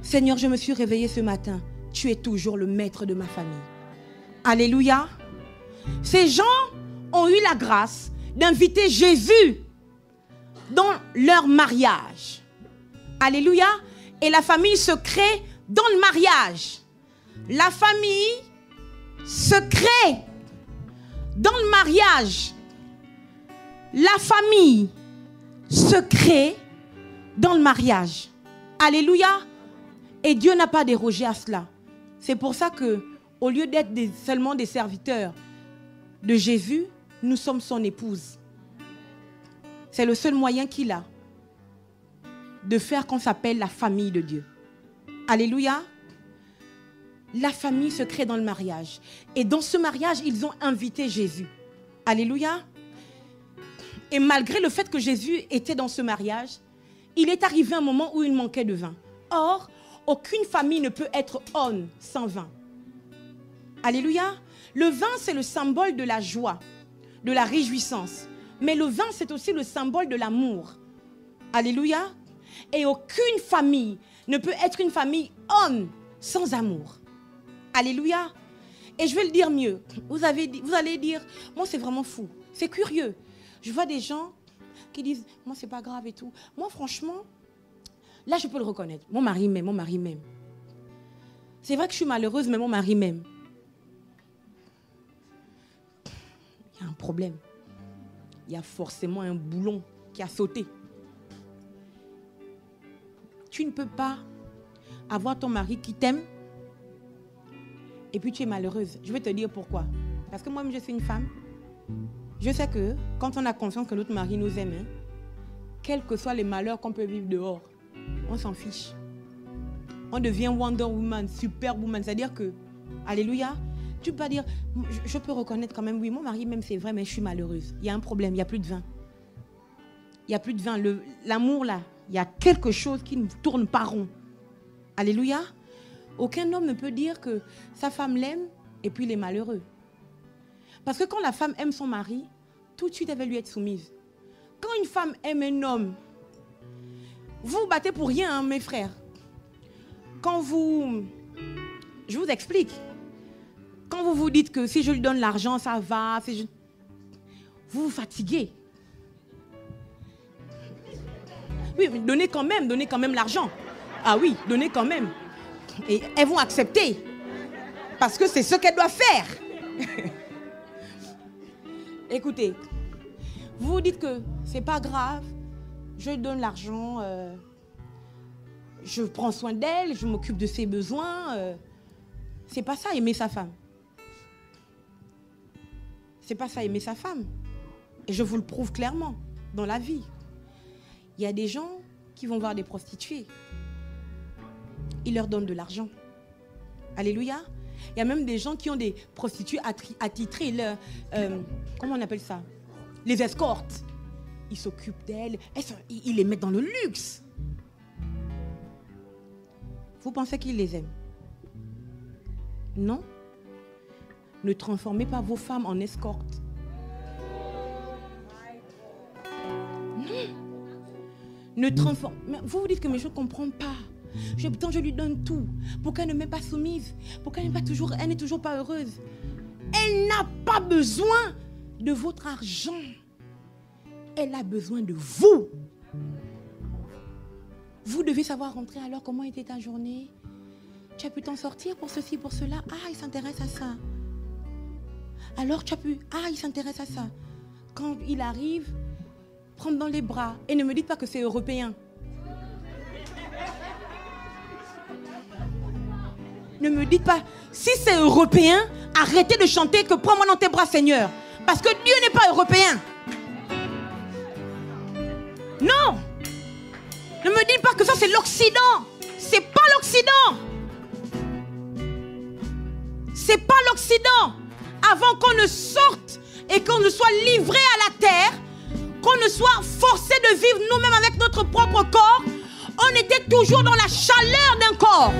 Seigneur, je me suis réveillée ce matin. Tu es toujours le maître de ma famille. Alléluia. Ces gens ont eu la grâce d'inviter Jésus dans leur mariage. Alléluia. Et la famille se crée dans le mariage. La famille se crée dans le mariage. La famille se crée dans le mariage. Alléluia. Et Dieu n'a pas dérogé à cela. C'est pour ça que, au lieu d'être seulement des serviteurs de Jésus, nous sommes son épouse. C'est le seul moyen qu'il a de faire qu'on s'appelle la famille de Dieu. Alléluia. La famille se crée dans le mariage. Et dans ce mariage, ils ont invité Jésus. Alléluia. Et malgré le fait que Jésus était dans ce mariage, il est arrivé un moment où il manquait de vin. Or, aucune famille ne peut être on sans vin. Alléluia. Le vin, c'est le symbole de la joie, de la réjouissance. Mais le vin, c'est aussi le symbole de l'amour. Alléluia. Et aucune famille ne peut être une famille on sans amour. Alléluia. Et je vais le dire mieux. Vous allez dire, moi c'est vraiment fou. C'est curieux. Je vois des gens qui disent, moi c'est pas grave et tout. Moi franchement, là je peux le reconnaître. Mon mari m'aime. C'est vrai que je suis malheureuse, mais mon mari m'aime. Il y a un problème. Il y a forcément un boulon qui a sauté. Tu ne peux pas avoir ton mari qui t'aime et puis tu es malheureuse. Je vais te dire pourquoi. Parce que moi-même, je suis une femme. Je sais que quand on a conscience que notre mari nous aime, quels que soient les malheurs qu'on peut vivre dehors, on s'en fiche. On devient Wonder Woman, Superwoman. C'est-à-dire que, alléluia, tu peux pas dire, je peux reconnaître quand même, oui, mon mari même c'est vrai, mais je suis malheureuse. Il y a un problème, il n'y a plus de vin. Il n'y a plus de vin. L'amour là, il y a quelque chose qui ne tourne pas rond. Alléluia. Aucun homme ne peut dire que sa femme l'aime et puis il est malheureux. Parce que quand la femme aime son mari, tout de suite elle va lui être soumise. Quand une femme aime un homme, vous vous battez pour rien, hein, mes frères. Je vous explique. Quand vous vous dites que si je lui donne l'argent, ça va, vous vous fatiguez. Oui, mais donnez quand même l'argent. Ah oui, donnez quand même. Et elles vont accepter. Parce que c'est ce qu'elles doivent faire. Écoutez, vous vous dites que c'est pas grave, je lui donne l'argent, je prends soin d'elle, je m'occupe de ses besoins. C'est pas ça aimer sa femme. C'est pas ça aimer sa femme. Et je vous le prouve clairement dans la vie. Il y a des gens qui vont voir des prostituées. Ils leur donnent de l'argent. Alléluia. Il y a même des gens qui ont des prostituées attitrées. Comment on appelle ça? Les escortes. Ils s'occupent d'elles. Ils les mettent dans le luxe. Vous pensez qu'ils les aiment? Non. Ne transformez pas vos femmes en escortes. Non. Ne transformez... Vous vous dites que mais je ne comprends pas. Pourtant je lui donne tout. Pourquoi elle ne m'est pas soumise? Pourquoi elle n'est toujours pas heureuse? Elle n'a pas besoin de votre argent. Elle a besoin de vous. Vous devez savoir rentrer. Alors, comment était ta journée? Tu as pu t'en sortir pour ceci, pour cela? Ah, il s'intéresse à ça. Alors, tu as pu... Ah, il s'intéresse à ça. Quand il arrive, prendre dans les bras. Et ne me dites pas que c'est européen. Ne me dites pas, si c'est européen, arrêtez de chanter que prends-moi dans tes bras, Seigneur. Parce que Dieu n'est pas européen. Non. Ne me dites pas que ça c'est l'Occident. C'est pas l'Occident. C'est pas l'Occident. Avant qu'on ne sorte et qu'on ne soit livré à la terre, qu'on ne soit forcé de vivre nous-mêmes avec notre propre corps, on était toujours dans la chaleur d'un corps.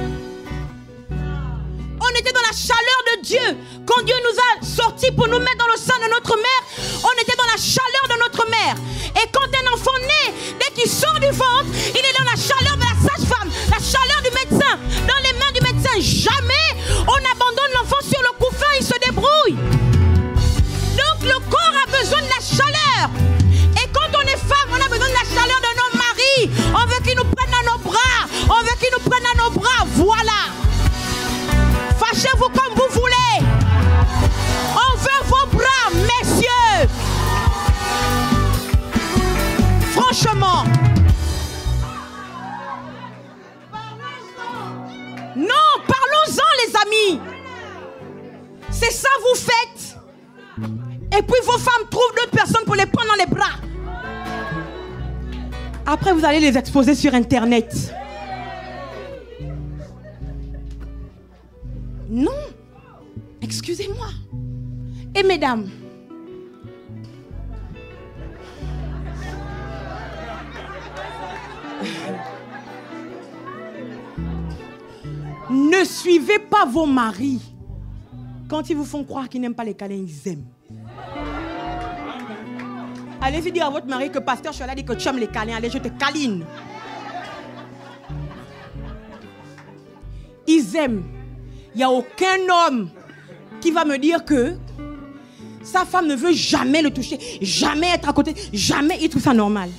On était dans la chaleur de Dieu. Quand Dieu nous a sortis pour nous mettre dans le sein de notre mère, on était dans la chaleur de notre mère. Et quand un enfant naît, dès qu'il sort du ventre, il est dans la chaleur de la sage-femme, la chaleur du médecin, dans les mains du médecin. Jamais on abandonne l'enfant sur le couffin, il se débrouille. Donc le corps a besoin de la chaleur. Et quand on est femme, on a besoin de la chaleur de nos maris. On veut qu'ils nous prennent à nos bras. On veut qu'ils nous prennent à nos bras. Voilà. Fâchez-vous comme vous voulez. On veut vos bras, messieurs. Franchement. Non, parlons-en les amis. C'est ça vous faites. Et puis vos femmes trouvent d'autres personnes pour les prendre dans les bras. Après vous allez les exposer sur internet. Non. Excusez-moi. Et mesdames, ne suivez pas vos maris. Quand ils vous font croire qu'ils n'aiment pas les câlins, ils aiment. Allez-y dire à votre mari que pasteur Chola dit que tu aimes les câlins. Allez, je te câline. Ils aiment. Il n'y a aucun homme qui va me dire que sa femme ne veut jamais le toucher, jamais être à côté, jamais il trouve ça normal.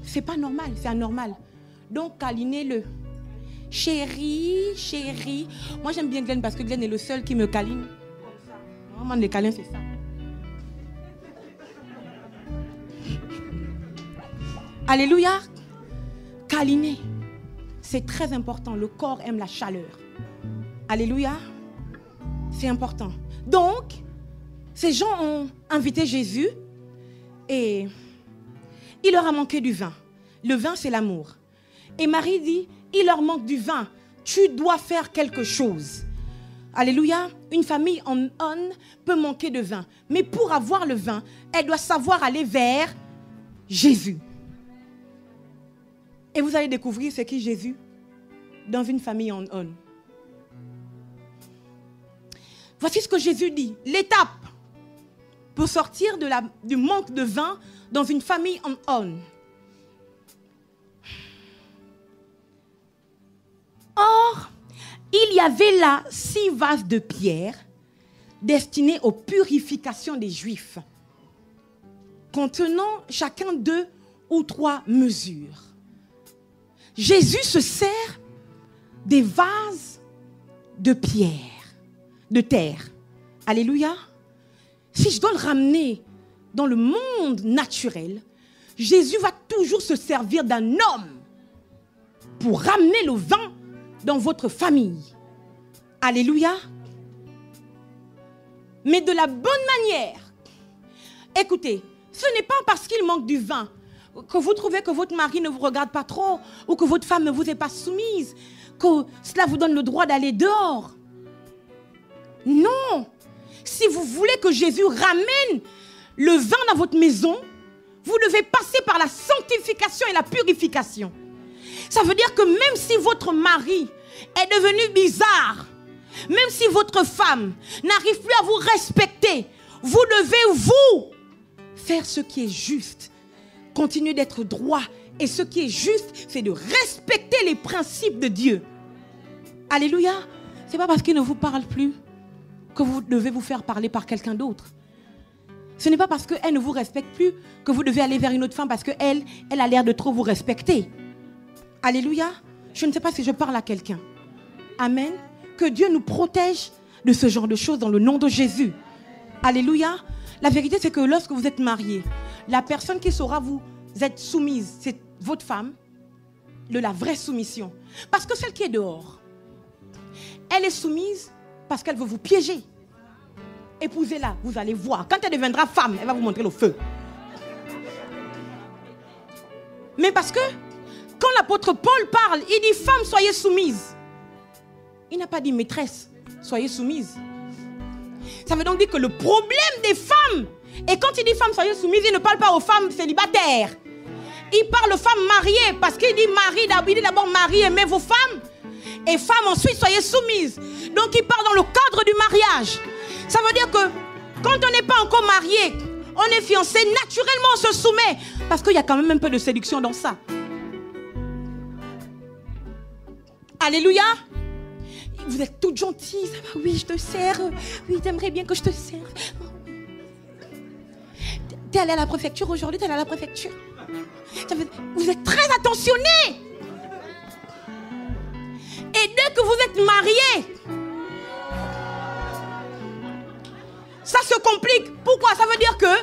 C'est pas normal, c'est anormal. Donc câlinez-le. Chérie, chérie. Moi j'aime bien Glenn parce que Glenn est le seul qui me câline. Vraiment les câlins c'est ça. Alléluia. Câliner. C'est très important. Le corps aime la chaleur. Alléluia. C'est important. Donc, ces gens ont invité Jésus et il leur a manqué du vin. Le vin, c'est l'amour. Et Marie dit, il leur manque du vin. Tu dois faire quelque chose. Alléluia. Une famille en on peut manquer de vin. Mais pour avoir le vin, elle doit savoir aller vers Jésus. Et vous allez découvrir c'est qui Jésus dans une famille en on. Voici ce que Jésus dit. L'étape pour sortir du manque de vin dans une famille en on. Or, il y avait là 6 vases de pierre destinés aux purifications des Juifs, contenant chacun 2 ou 3 mesures. Jésus se sert des vases de pierre, de terre. Alléluia. Si je dois le ramener dans le monde naturel, Jésus va toujours se servir d'un homme pour ramener le vin dans votre famille. Alléluia. Mais de la bonne manière. Écoutez, ce n'est pas parce qu'il manque du vin que vous trouvez que votre mari ne vous regarde pas trop ou que votre femme ne vous est pas soumise, que cela vous donne le droit d'aller dehors. Non. Si vous voulez que Jésus ramène le vin dans votre maison, vous devez passer par la sanctification et la purification. Ça veut dire que même si votre mari est devenu bizarre, Même si votre femme n'arrive plus à vous respecter, vous devez vous faire ce qui est juste. Continuez d'être droit. Et ce qui est juste, c'est de respecter les principes de Dieu. Alléluia. Ce n'est pas parce qu'il ne vous parle plus que vous devez vous faire parler par quelqu'un d'autre. Ce n'est pas parce qu'elle ne vous respecte plus que vous devez aller vers une autre femme parce qu'elle a l'air de trop vous respecter. Alléluia. Je ne sais pas si je parle à quelqu'un. Amen. Que Dieu nous protège de ce genre de choses dans le nom de Jésus. Alléluia. La vérité, c'est que lorsque vous êtes marié, la personne qui saura vous être soumise, c'est votre femme, de la vraie soumission. Parce que celle qui est dehors, elle est soumise parce qu'elle veut vous piéger. Épousez-la, vous allez voir. Quand elle deviendra femme, elle va vous montrer le feu. Mais parce que quand l'apôtre Paul parle, il dit femme, soyez soumise. Il n'a pas dit maîtresse, soyez soumise. Ça veut donc dire que le problème des femmes, et quand il dit femme, soyez soumise, il ne parle pas aux femmes célibataires. Il parle aux femmes mariées, parce qu'il dit mari, il dit d'abord mari, aimez vos femmes, et femmes ensuite, soyez soumises. Donc il parle dans le cadre du mariage. Ça veut dire que quand on n'est pas encore marié, on est fiancé, naturellement on se soumet. Parce qu'il y a quand même un peu de séduction dans ça. Alléluia. Vous êtes toute gentille, ça va, oui, je te sers. Oui, t'aimerais bien que je te serve. T'es allé à la préfecture aujourd'hui, t'es allé à la préfecture. Vous êtes très attentionnés. Et dès que vous êtes mariés, ça se complique. Pourquoi? Ça veut dire que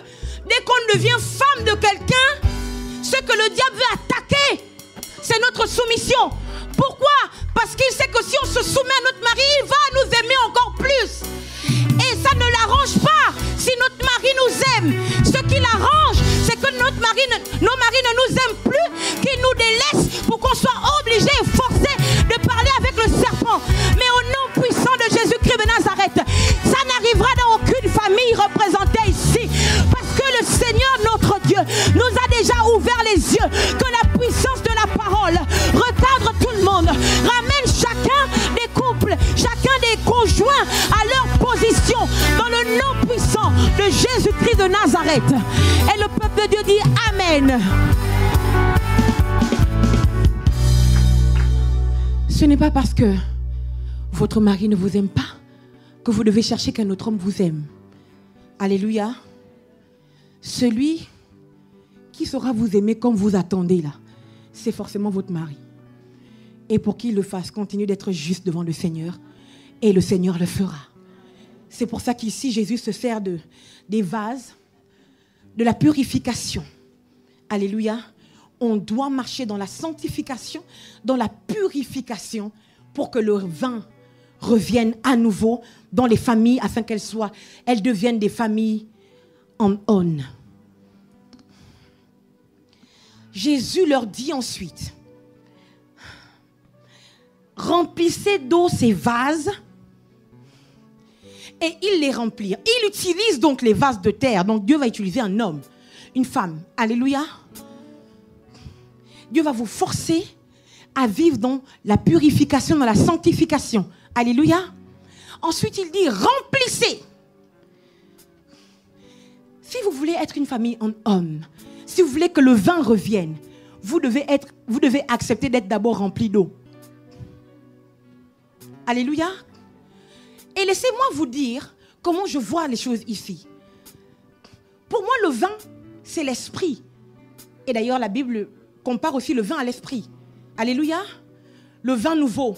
dès qu'on devient femme de quelqu'un, ce que le diable veut attaquer, c'est notre soumission. Pourquoi? Parce qu'il sait que si on se soumet à notre mari, il va nous aimer encore plus. Et ça ne l'arrange pas si notre mari nous aime. Ce qui l'arrange, c'est que nos maris ne nous aiment plus, qu'ils nous délaissent pour qu'on soit obligés et forcés de parler avec le serpent. Mais au nom puissant de Jésus-Christ de Nazareth, ça n'arrivera dans aucune famille représentée ici. Parce que le Seigneur, notre Dieu, nous a déjà ouvert les yeux, que la puissance de la parole recadre tout le monde, ramène chacun des couples, chacun des conjoints à leur position dans le nom puissant de Jésus-Christ de Nazareth. Et le peuple de Dieu dit Amen. Ce n'est pas parce que votre mari ne vous aime pas que vous devez chercher qu'un autre homme vous aime. Alléluia. Celui qui saura vous aimer comme vous attendez là, c'est forcément votre mari. Et pour qu'il le fasse, continue d'être juste devant le Seigneur. Et le Seigneur le fera. C'est pour ça qu'ici, Jésus se sert des vases, de la purification. Alléluia. On doit marcher dans la sanctification, dans la purification, pour que le vin revienne à nouveau dans les familles, afin elles deviennent des familles en on. Jésus leur dit ensuite, remplissez d'eau ces vases, et il les remplit. Il utilise donc les vases de terre. Donc Dieu va utiliser un homme, une femme. Alléluia. Dieu va vous forcer à vivre dans la purification, dans la sanctification. Alléluia. Ensuite, il dit remplissez. Si vous voulez être une famille en homme, si vous voulez que le vin revienne, vous devez accepter d'être d'abord rempli d'eau. Alléluia. Et laissez-moi vous dire comment je vois les choses ici. Pour moi, le vin, c'est l'esprit. Et d'ailleurs, la Bible compare aussi le vin à l'esprit. Alléluia. Le vin nouveau.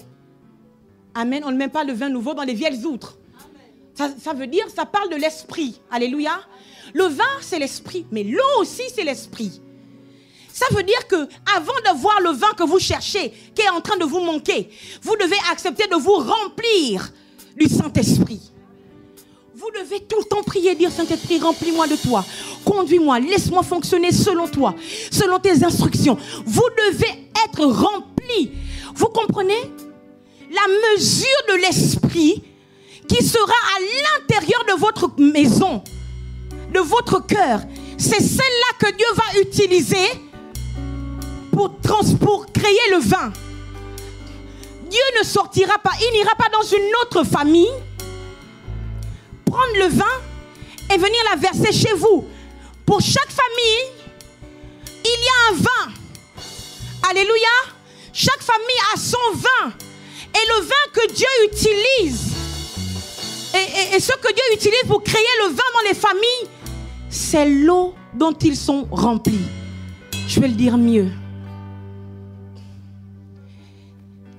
Amen. On ne met pas le vin nouveau dans les vieilles outres. Ça veut dire, ça parle de l'esprit. Alléluia. Le vin, c'est l'esprit. Mais l'eau aussi, c'est l'esprit. Ça veut dire que avant d'avoir le vin que vous cherchez, qui est en train de vous manquer, vous devez accepter de vous remplir du Saint-Esprit. Vous devez tout le temps prier, dire Saint-Esprit, remplis-moi de toi. Conduis-moi, laisse-moi fonctionner selon toi, selon tes instructions. Vous devez être remplis. Vous comprenez? La mesure de l'Esprit qui sera à l'intérieur de votre maison, de votre cœur, c'est celle-là que Dieu va utiliser pour créer le vin. Dieu ne sortira pas, il n'ira pas dans une autre famille, prendre le vin et venir la verser chez vous. Pour chaque famille, il y a un vin. Alléluia. Chaque famille a son vin. Et le vin que Dieu utilise, et ce que Dieu utilise pour créer le vin dans les familles, c'est l'eau dont ils sont remplis. Je vais le dire mieux.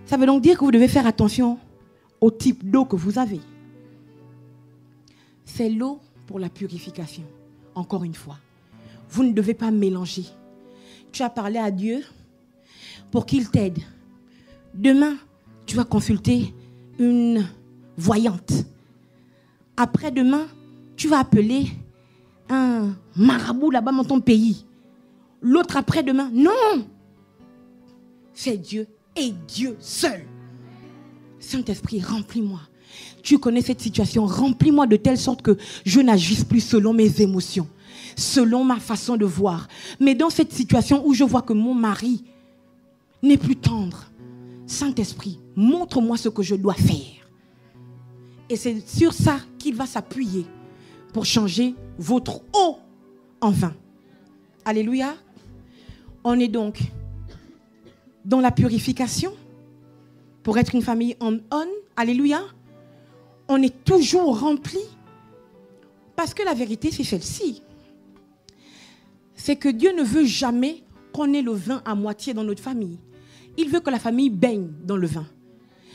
Ça veut donc dire que vous devez faire attention au type d'eau que vous avez. C'est l'eau pour la purification. Encore une fois, vous ne devez pas mélanger. Tu as parlé à Dieu pour qu'il t'aide. Demain, tu vas consulter une voyante. Après-demain, tu vas appeler un marabout là-bas dans ton pays. L'autre après-demain, non. C'est Dieu et Dieu seul. Saint-Esprit, remplis-moi. Tu connais cette situation, remplis-moi de telle sorte que je n'agisse plus selon mes émotions, selon ma façon de voir. Mais dans cette situation où je vois que mon mari n'est plus tendre, Saint-Esprit, montre-moi ce que je dois faire. Et c'est sur ça qu'il va s'appuyer pour changer votre eau en vin. Alléluia. On est donc dans la purification pour être une famille en on. Alléluia. On est toujours rempli parce que la vérité c'est celle-ci. C'est que Dieu ne veut jamais qu'on ait le vin à moitié dans notre famille. Il veut que la famille baigne dans le vin.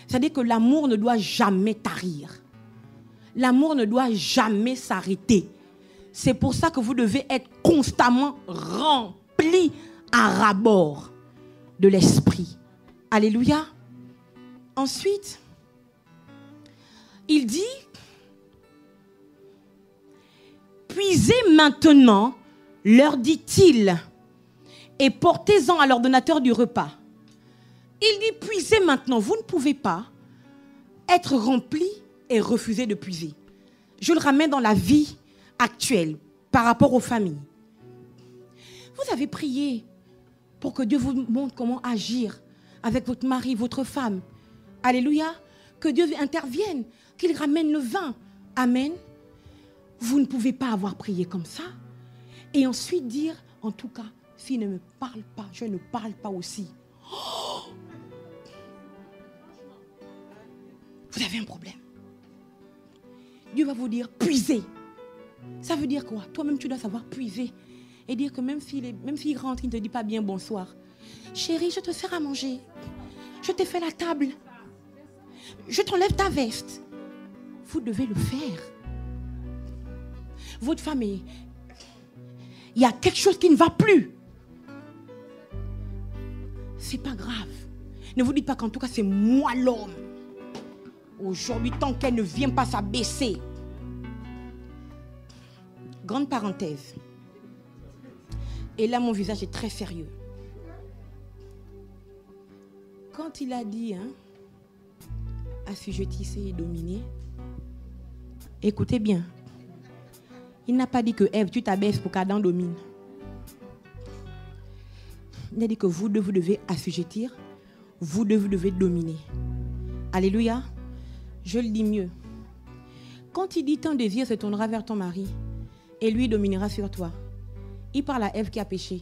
C'est-à-dire que l'amour ne doit jamais tarir. L'amour ne doit jamais s'arrêter. C'est pour ça que vous devez être constamment rempli à ras-bord de l'esprit. Alléluia. Ensuite, il dit, puisez maintenant, leur dit-il, et portez-en à l'ordonnateur du repas. Il dit, puisez maintenant. Vous ne pouvez pas être rempli et refuser de puiser. Je le ramène dans la vie actuelle par rapport aux familles. Vous avez prié pour que Dieu vous montre comment agir avec votre mari, votre femme. Alléluia. Que Dieu intervienne, qu'il ramène le vin. Amen. Vous ne pouvez pas avoir prié comme ça et ensuite dire, en tout cas, s'il ne me parle pas, je ne parle pas aussi. Oh! Vous avez un problème. Dieu va vous dire, puisez. Ça veut dire quoi? Toi-même, tu dois savoir puiser. Et dire que même s'il rentre, il ne te dit pas bien bonsoir. Chérie, je te sers à manger. Je t'ai fait la table. Je t'enlève ta veste. Vous devez le faire. Votre famille, il y a quelque chose qui ne va plus. C'est pas grave. Ne vous dites pas qu'en tout cas, c'est moi l'homme. Aujourd'hui, tant qu'elle ne vient pas s'abaisser. Grande parenthèse. Et là, mon visage est très sérieux. Quand il a dit, assujettissez et dominez, écoutez bien. Il n'a pas dit que Ève, tu t'abaisses pour qu'Adam domine. Il a dit que vous devez assujettir, vous devez dominer. Alléluia. Je le dis mieux. Quand il dit ton désir se tournera vers ton mari et lui dominera sur toi, il parle à Ève qui a péché.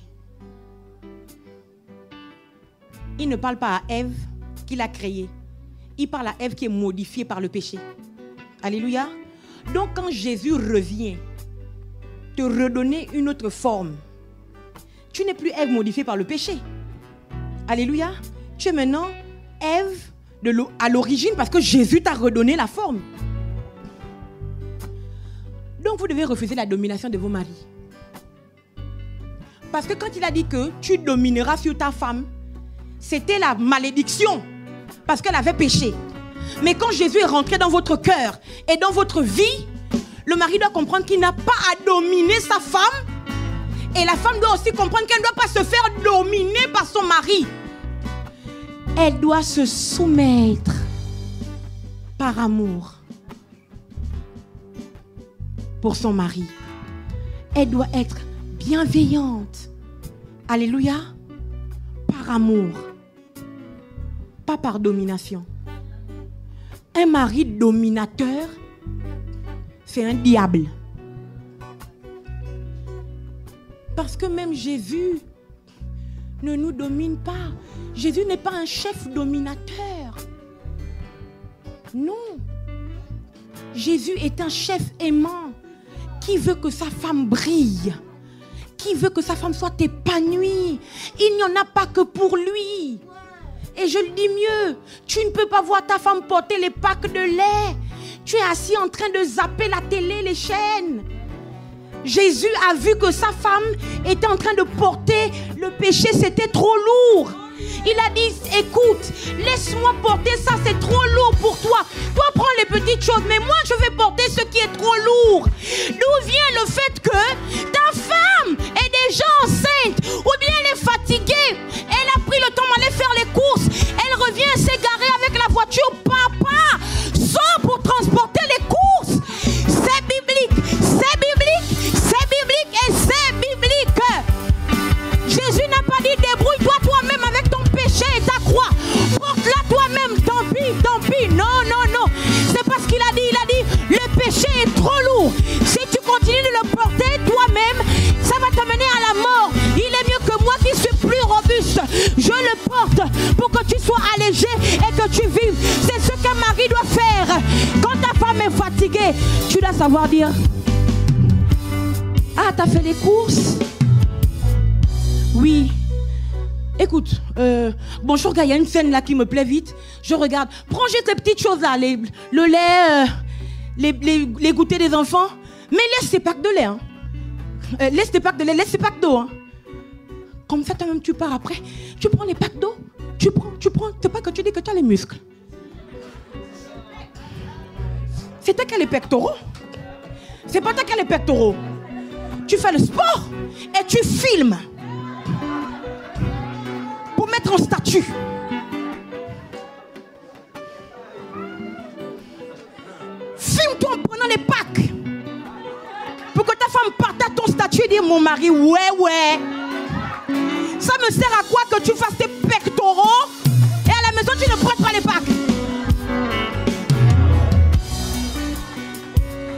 Il ne parle pas à Ève qui l'a créée. Il parle à Ève qui est modifiée par le péché. Alléluia. Donc quand Jésus revient te redonner une autre forme, tu n'es plus Ève modifiée par le péché. Alléluia. Tu es maintenant Ève à l'origine parce que Jésus t'a redonné la forme. Donc vous devez refuser la domination de vos maris. Parce que quand il a dit que tu domineras sur ta femme, c'était la malédiction parce qu'elle avait péché. Mais quand Jésus est rentré dans votre cœur et dans votre vie, le mari doit comprendre qu'il n'a pas à dominer sa femme. Et la femme doit aussi comprendre qu'elle ne doit pas se faire dominer par son mari. Elle doit se soumettre par amour pour son mari. Elle doit être bienveillante. Alléluia. Par amour. pas par domination. Un mari dominateur, c'est un diable. Parce que même Jésus ne nous domine pas. Jésus n'est pas un chef dominateur. Non. Jésus est un chef aimant qui veut que sa femme brille, qui veut que sa femme soit épanouie. Il n'y en a pas que pour lui. Et je le dis mieux, tu ne peux pas voir ta femme porter les packs de lait. Tu es assis en train de zapper la télé, les chaînes. Jésus a vu que sa femme était en train de porter le péché, c'était trop lourd. Il a dit, écoute, laisse-moi porter ça, c'est trop lourd pour toi. Toi, prends les petites choses, mais moi, je vais porter ce qui est trop lourd. D'où vient le fait que ta femme est déjà enceinte, ou bien elle est fatiguée, elle a pris le temps d'aller faire les courses, elle revient s'égarer avec la voiture. Papa, sors pour transporter les courses. C'est biblique, c'est biblique, c'est biblique et c'est biblique. Jésus n'a pas dit débrouille-toi toi-même avec ton péché et ta croix. Porte-la toi-même, tant pis. Non, non, non. C'est parce qu'il a dit, le péché est trop lourd. Si tu continues de le porter toi-même, ça va t'amener à la mort. Il est mieux que moi qui suis plus robuste. Je le porte pour que tu sois allégé et que tu vives. C'est ce qu'un mari doit faire. Quand ta femme est fatiguée, tu dois savoir dire, ah, t'as fait les courses? Oui. Écoute, bon, je regarde, il y a une scène là qui me plaît vite. Je regarde. Prends juste les petites choses là, le lait, les goûters des enfants. Mais laisse ces packs de lait. Hein. Laisse tes packs de lait, laisse ces packs d'eau. Hein. Comme ça, toi-même, tu pars après. Tu prends les packs d'eau. Tu prends. C'est pas que tu dis que tu as les muscles. C'est toi qui as les pectoraux. C'est pas toi qui as les pectoraux. Tu fais le sport et tu filmes. Pour mettre en statut. Filme-toi en prenant les packs. Pour que ta femme parte à ton statut et dire mon mari, ouais. Ça me sert à quoi que tu fasses tes pectoraux et à la maison tu ne prends pas les packs?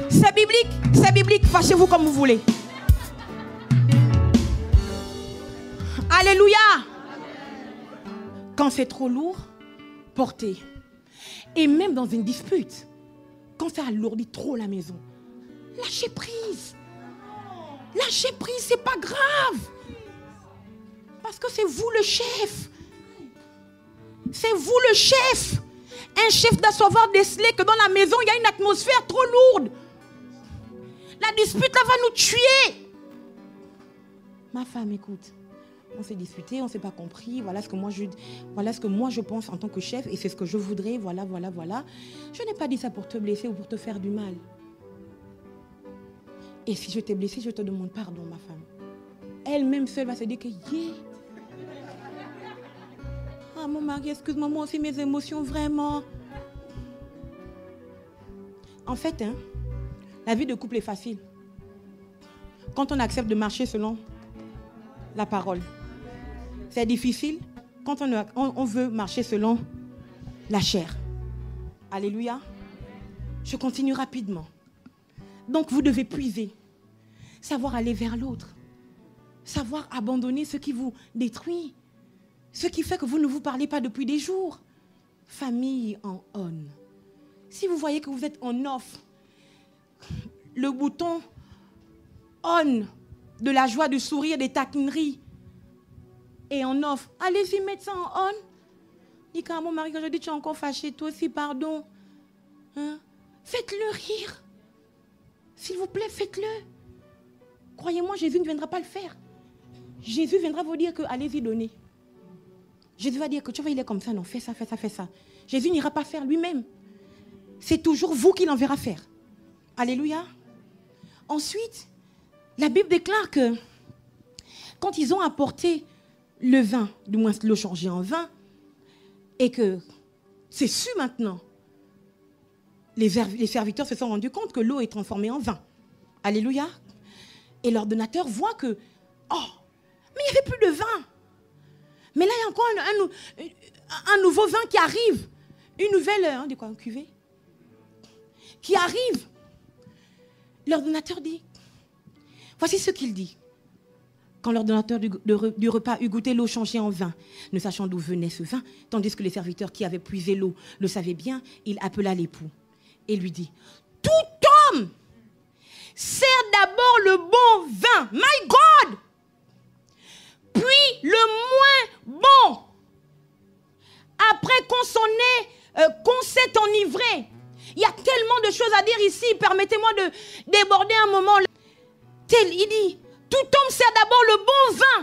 C'est biblique, fâchez-vous comme vous voulez. Alléluia. Quand c'est trop lourd, portez. Et même dans une dispute, quand ça alourdit trop la maison, lâchez prise. Lâchez prise, c'est pas grave. Parce que c'est vous le chef. C'est vous le chef. Un chef doit savoir déceler que dans la maison, il y a une atmosphère trop lourde. La dispute, là, va nous tuer. Ma femme, écoute. On s'est disputé, on ne s'est pas compris. Voilà ce que moi je pense en tant que chef et c'est ce que je voudrais. Voilà. Je n'ai pas dit ça pour te blesser ou pour te faire du mal. Et si je t'ai blessé, je te demande pardon, ma femme. Elle-même seule va se dire que ah, mon mari, excuse-moi, moi aussi mes émotions, vraiment. En fait, la vie de couple est facile. Quand on accepte de marcher selon la parole. C'est difficile quand on veut marcher selon la chair. Alléluia. Je continue rapidement. Donc vous devez puiser. Savoir aller vers l'autre. Savoir abandonner ce qui vous détruit. Ce qui fait que vous ne vous parlez pas depuis des jours. Famille en on. Si vous voyez que vous êtes en off, le bouton on de la joie, du sourire, des taquineries et en off, allez-y mettre ça en on. Dis qu'à mon mari, quand je dis tu es encore fâché, toi aussi, pardon. Hein? Faites-le rire. S'il vous plaît, faites-le. Croyez-moi, Jésus ne viendra pas le faire. Jésus viendra vous dire que allez-y donner. Jésus va dire que tu vois, il est comme ça, non, fais ça. Jésus n'ira pas faire lui-même. C'est toujours vous qui l'enverra faire. Alléluia. Ensuite, la Bible déclare que quand ils ont apporté le vin, du moins l'eau changée en vin, et que c'est su maintenant, les serviteurs se sont rendus compte que l'eau est transformée en vin. Alléluia. Et l'ordonnateur voit que, oh, mais il n'y avait plus de vin. Mais là, il y a encore un nouveau vin qui arrive. Une nouvelle, de quoi, un cuvée qui arrive. L'ordonnateur dit, voici ce qu'il dit. Quand l'ordonnateur du repas eut goûté l'eau changée en vin, ne sachant d'où venait ce vin, tandis que les serviteurs qui avaient puisé l'eau le savaient bien, il appela l'époux et lui dit, tout homme sert d'abord le bon vin, my God, puis le moins bon, après qu'on s'est enivré. Il y a tellement de choses à dire ici, permettez-moi de déborder un moment. Il dit, tout homme sert d'abord le bon vin,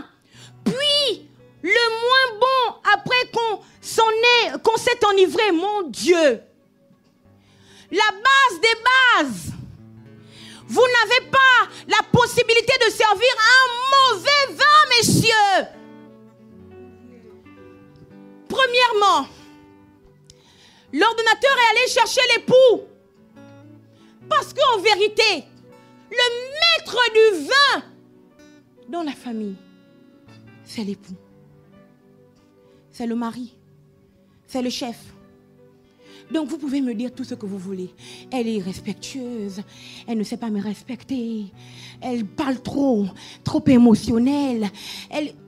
puis le moins bon après qu'on s'est enivré. Mon Dieu, la base des bases. Vous n'avez pas la possibilité de servir un mauvais vin, messieurs. Premièrement, l'ordonnateur est allé chercher l'époux. Parce qu'en vérité, le maître du vin dans la famille, c'est l'époux. C'est le mari. C'est le chef. Donc vous pouvez me dire tout ce que vous voulez. Elle est irrespectueuse. Elle ne sait pas me respecter. Elle parle trop émotionnelle.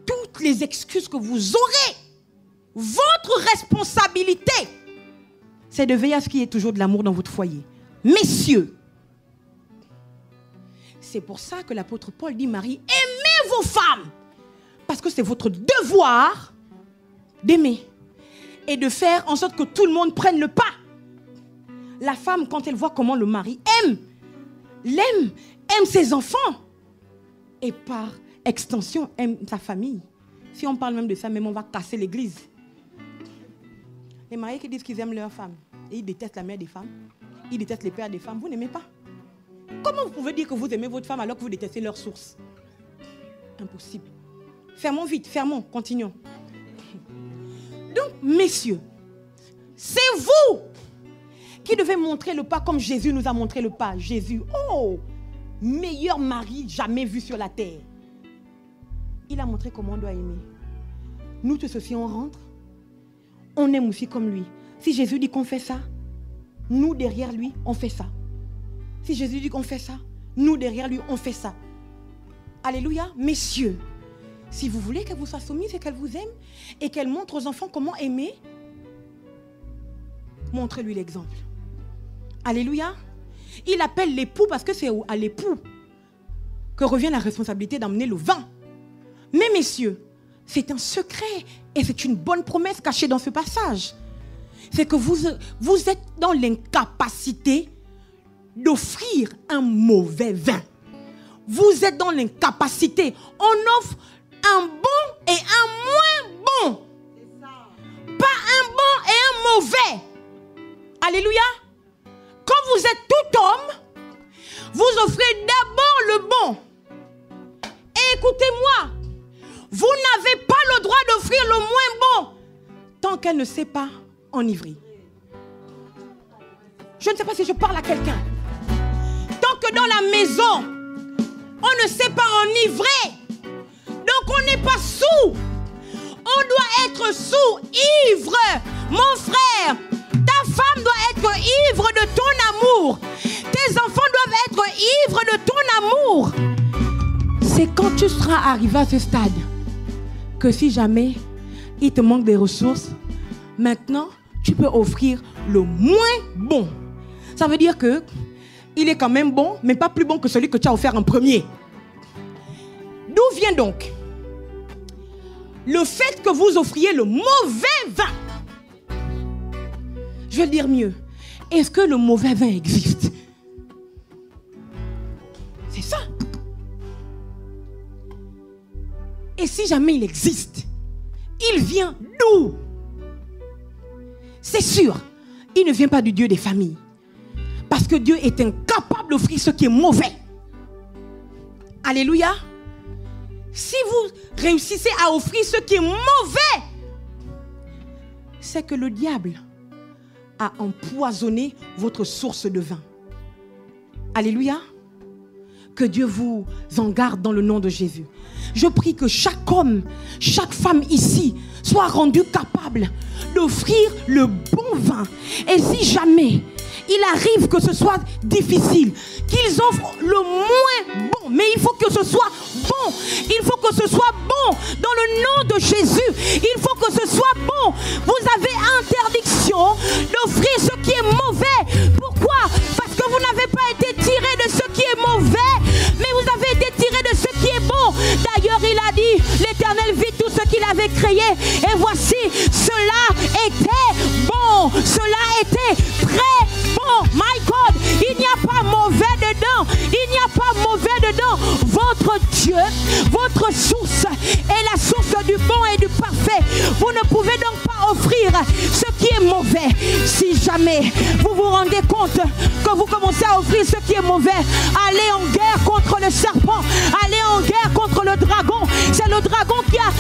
Toutes les excuses que vous aurez, votre responsabilité, c'est de veiller à ce qu'il y ait toujours de l'amour dans votre foyer. Messieurs, c'est pour ça que l'apôtre Paul dit, Marie, aimez vos femmes. Parce que c'est votre devoir d'aimer. Et de faire en sorte que tout le monde prenne le pas. La femme, quand elle voit comment le mari aime ses enfants. Et par extension, aime sa famille. Si on parle même de ça, même on va casser l'église. Les maris qui disent qu'ils aiment leur femme et ils détestent la mère des femmes, ils détestent les pères des femmes, vous n'aimez pas. Comment vous pouvez dire que vous aimez votre femme alors que vous détestez leur source? Impossible. Fermons vite, fermons, continuons. Donc, messieurs, c'est vous qui devez montrer le pas comme Jésus nous a montré le pas. Jésus, meilleur mari jamais vu sur la terre. Il a montré comment on doit aimer. Nous tous aussi, on rentre. On aime aussi comme lui. Si Jésus dit qu'on fait ça, nous derrière lui, on fait ça. Si Jésus dit qu'on fait ça, nous derrière lui, on fait ça. Alléluia, messieurs. Si vous voulez qu'elle vous soit soumise et qu'elle vous aime et qu'elle montre aux enfants comment aimer, montrez-lui l'exemple. Alléluia. Il appelle l'époux parce que c'est à l'époux que revient la responsabilité d'amener le vin. Mais messieurs, c'est un secret et c'est une bonne promesse cachée dans ce passage. C'est que vous êtes dans l'incapacité d'offrir un mauvais vin. Vous êtes dans l'incapacité. On offre un bon et un moins bon. Pas un bon et un mauvais. Alléluia. Quand vous êtes tout homme, vous offrez d'abord le bon. Et écoutez-moi, vous n'avez pas le droit d'offrir le moins bon tant qu'elle ne sait pas enivrer. Je ne sais pas si je parle à quelqu'un. Tant que dans la maison, on ne sait pas enivrer. Donc on n'est pas sous. On doit être sous, ivre. Mon frère, ta femme doit être ivre de ton amour. Tes enfants doivent être ivres de ton amour. C'est quand tu seras arrivé à ce stade que si jamais il te manque des ressources, maintenant tu peux offrir le moins bon. Ça veut dire que il est quand même bon, mais pas plus bon que celui que tu as offert en premier. D'où vient donc le fait que vous offriez le mauvais vin? Je vais le dire mieux. Est-ce que le mauvais vin existe? C'est ça. Et si jamais il existe, il vient d'où? C'est sûr, il ne vient pas du Dieu des familles. Parce que Dieu est incapable d'offrir ce qui est mauvais. Alléluia. Si vous réussissez à offrir ce qui est mauvais, c'est que le diable a empoisonné votre source de vin. Alléluia. Que Dieu vous en garde dans le nom de Jésus. Je prie que chaque homme, chaque femme ici soit rendu capable d'offrir le bon vin. Et si jamais il arrive que ce soit difficile, qu'ils offrent le moins bon, mais il faut que ce soit bon. Il faut que ce soit bon dans le nom de Jésus. Il faut que ce soit bon. Vous avez interdiction d'offrir ce qui est mauvais. Pourquoi? Parce que vous n'avez pas été tiré de ce qui est mauvais, mais vous avez été tiré de ce qui est bon. D'ailleurs, il a dit, l'Éternel vit tout ce qu'il avait créé. Et voici, cela était bon. Cela était très bon. My God, il n'y a pas mauvais dedans. Il n'y a pas mauvais dedans. Votre Dieu, votre source est la source du bon et du parfait. Vous ne pouvez donc pas offrir ce qui est mauvais. Si jamais vous vous rendez compte que vous commencez à offrir ce qui est mauvais, allez en guerre contre le serpent. Allez en guerre contre le dragon. C'est le dragon qui a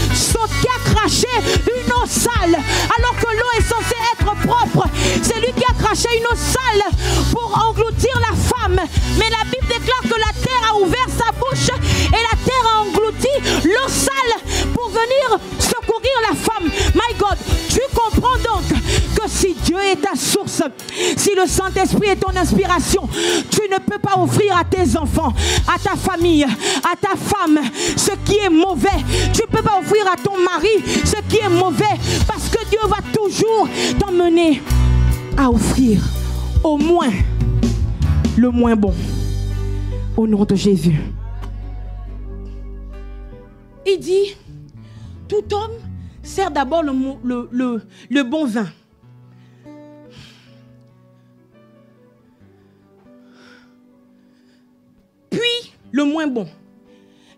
craché une eau sale, alors que l'eau est censée être propre. C'est lui qui a craché une eau sale pour engloutir la femme. Mais la Bible déclare que la terre a ouvert sa bouche et la terre a englouti l'eau sale pour venir secourir la femme. My God, tu comprends donc que si Dieu est ta source, si le Saint-Esprit est ton inspiration, tu ne peux pas offrir à tes enfants, à ta famille, à ta femme ce qui est mauvais. Tu ne peux pas offrir à ton mari ce qui est mauvais, parce que Dieu va toujours t'emmener à offrir au moins le moins bon. Au nom de Jésus. Il dit, tout homme sert d'abord le bon vin. Puis le moins bon.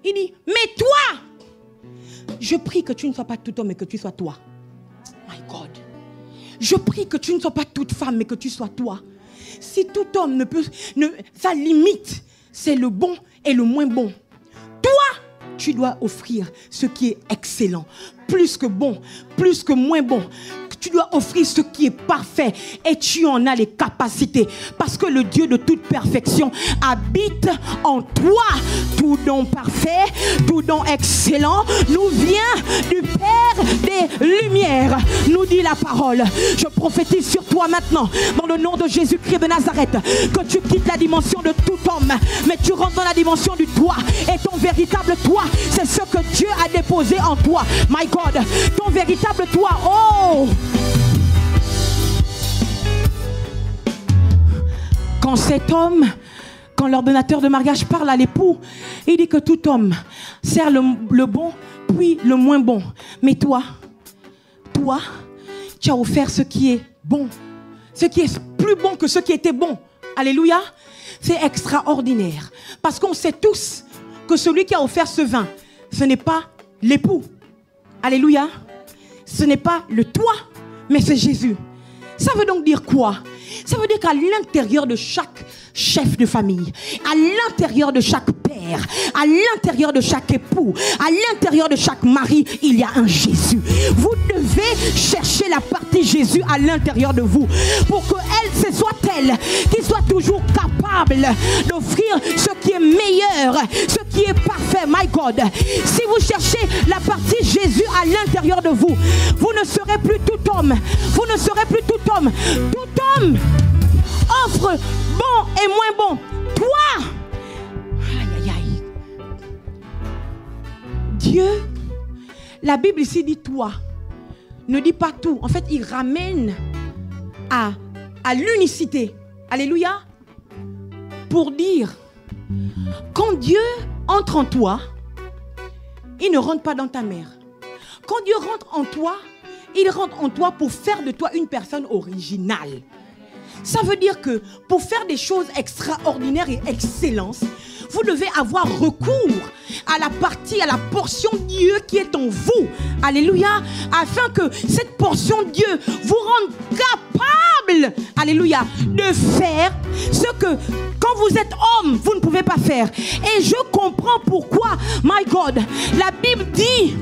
Il dit, mais toi, je prie que tu ne sois pas tout homme, mais que tu sois toi. My God. Je prie que tu ne sois pas toute femme, mais que tu sois toi. Si tout homme ne peut, sa limite, c'est le bon et le moins bon. Toi, tu dois offrir ce qui est excellent, plus que bon, plus que moins bon. Tu dois offrir ce qui est parfait et tu en as les capacités, parce que le Dieu de toute perfection habite en toi. Tout don parfait, tout don excellent nous vient du Père des Lumières, nous dit la parole. Je prophétise sur toi maintenant, dans le nom de Jésus-Christ de Nazareth, que tu quittes la dimension de tout homme, mais tu rentres dans la dimension du toi. Et ton véritable toi, c'est ce que Dieu a déposé en toi. My God, ton véritable toi, oh! Quand cet homme, quand l'ordonnateur de mariage parle à l'époux, il dit que tout homme sert le bon, puis le moins bon. Mais toi, tu as offert ce qui est bon, ce qui est plus bon que ce qui était bon. Alléluia. C'est extraordinaire. Parce qu'on sait tous que celui qui a offert ce vin, ce n'est pas l'époux. Alléluia. Ce n'est pas le toi, mais c'est Jésus. Ça veut donc dire quoi? Ça veut dire qu'à l'intérieur de chaque chef de famille, à l'intérieur de chaque père, à l'intérieur de chaque époux, à l'intérieur de chaque mari, il y a un Jésus. Vous devez chercher la partie Jésus à l'intérieur de vous, pour que ce soit elle qui soit toujours capable d'offrir ce qui est meilleur, ce qui est parfait. My God, si vous cherchez la partie Jésus à l'intérieur de vous, vous ne serez plus tout homme. Vous ne serez plus tout homme. Tout homme offre bon et moins bon. Toi, aïe aïe aïe. Dieu, la Bible ici dit toi. Ne dit pas tout. En fait, il ramène à l'unicité. Alléluia. Pour dire, quand Dieu entre en toi, il ne rentre pas dans ta mère. Quand Dieu rentre en toi, il rentre en toi pour faire de toi une personne originale. Ça veut dire que pour faire des choses extraordinaires et excellentes, vous devez avoir recours à la partie, à la portion de Dieu qui est en vous. Alléluia. Afin que cette portion de Dieu vous rende capable, alléluia, de faire ce que quand vous êtes homme, vous ne pouvez pas faire. Et je comprends pourquoi, my God, la Bible dit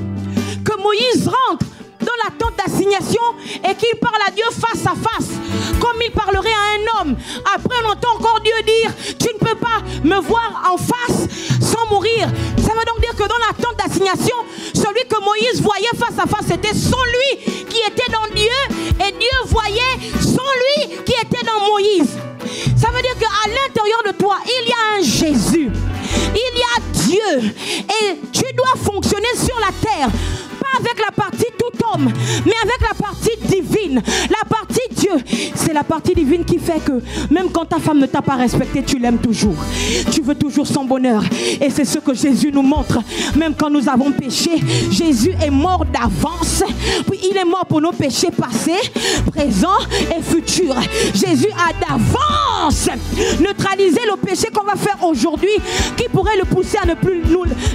que Moïse rentre dans la tente d'assignation et qu'il parle à Dieu face à face, comme il parlerait à un homme. Après, on entend encore Dieu dire, tu ne peux pas me voir en face sans mourir. Ça veut donc dire dire que dans la tente d'assignation, celui que Moïse voyait face à face, c'était son lui qui était dans Dieu, et Dieu voyait son lui qui était dans Moïse. Ça veut dire qu'à l'intérieur de toi, il y a un Jésus. Il y a Dieu. Et tu dois fonctionner sur la terre. Pas avec la partie tout homme, mais avec la partie divine. La partie Dieu. C'est la partie divine qui fait que même quand ta femme ne t'a pas respecté, tu l'aimes toujours. Tu veux toujours son bonheur. Et c'est ce que Jésus nous montre. Même quand nous avons péché, Jésus est mort d'avance. Puis il est mort pour nos péchés passés, présents et futurs. Jésus a d'avance neutralisé le péché qu'on va faire aujourd'hui, qui pourrait le pousser à ne plus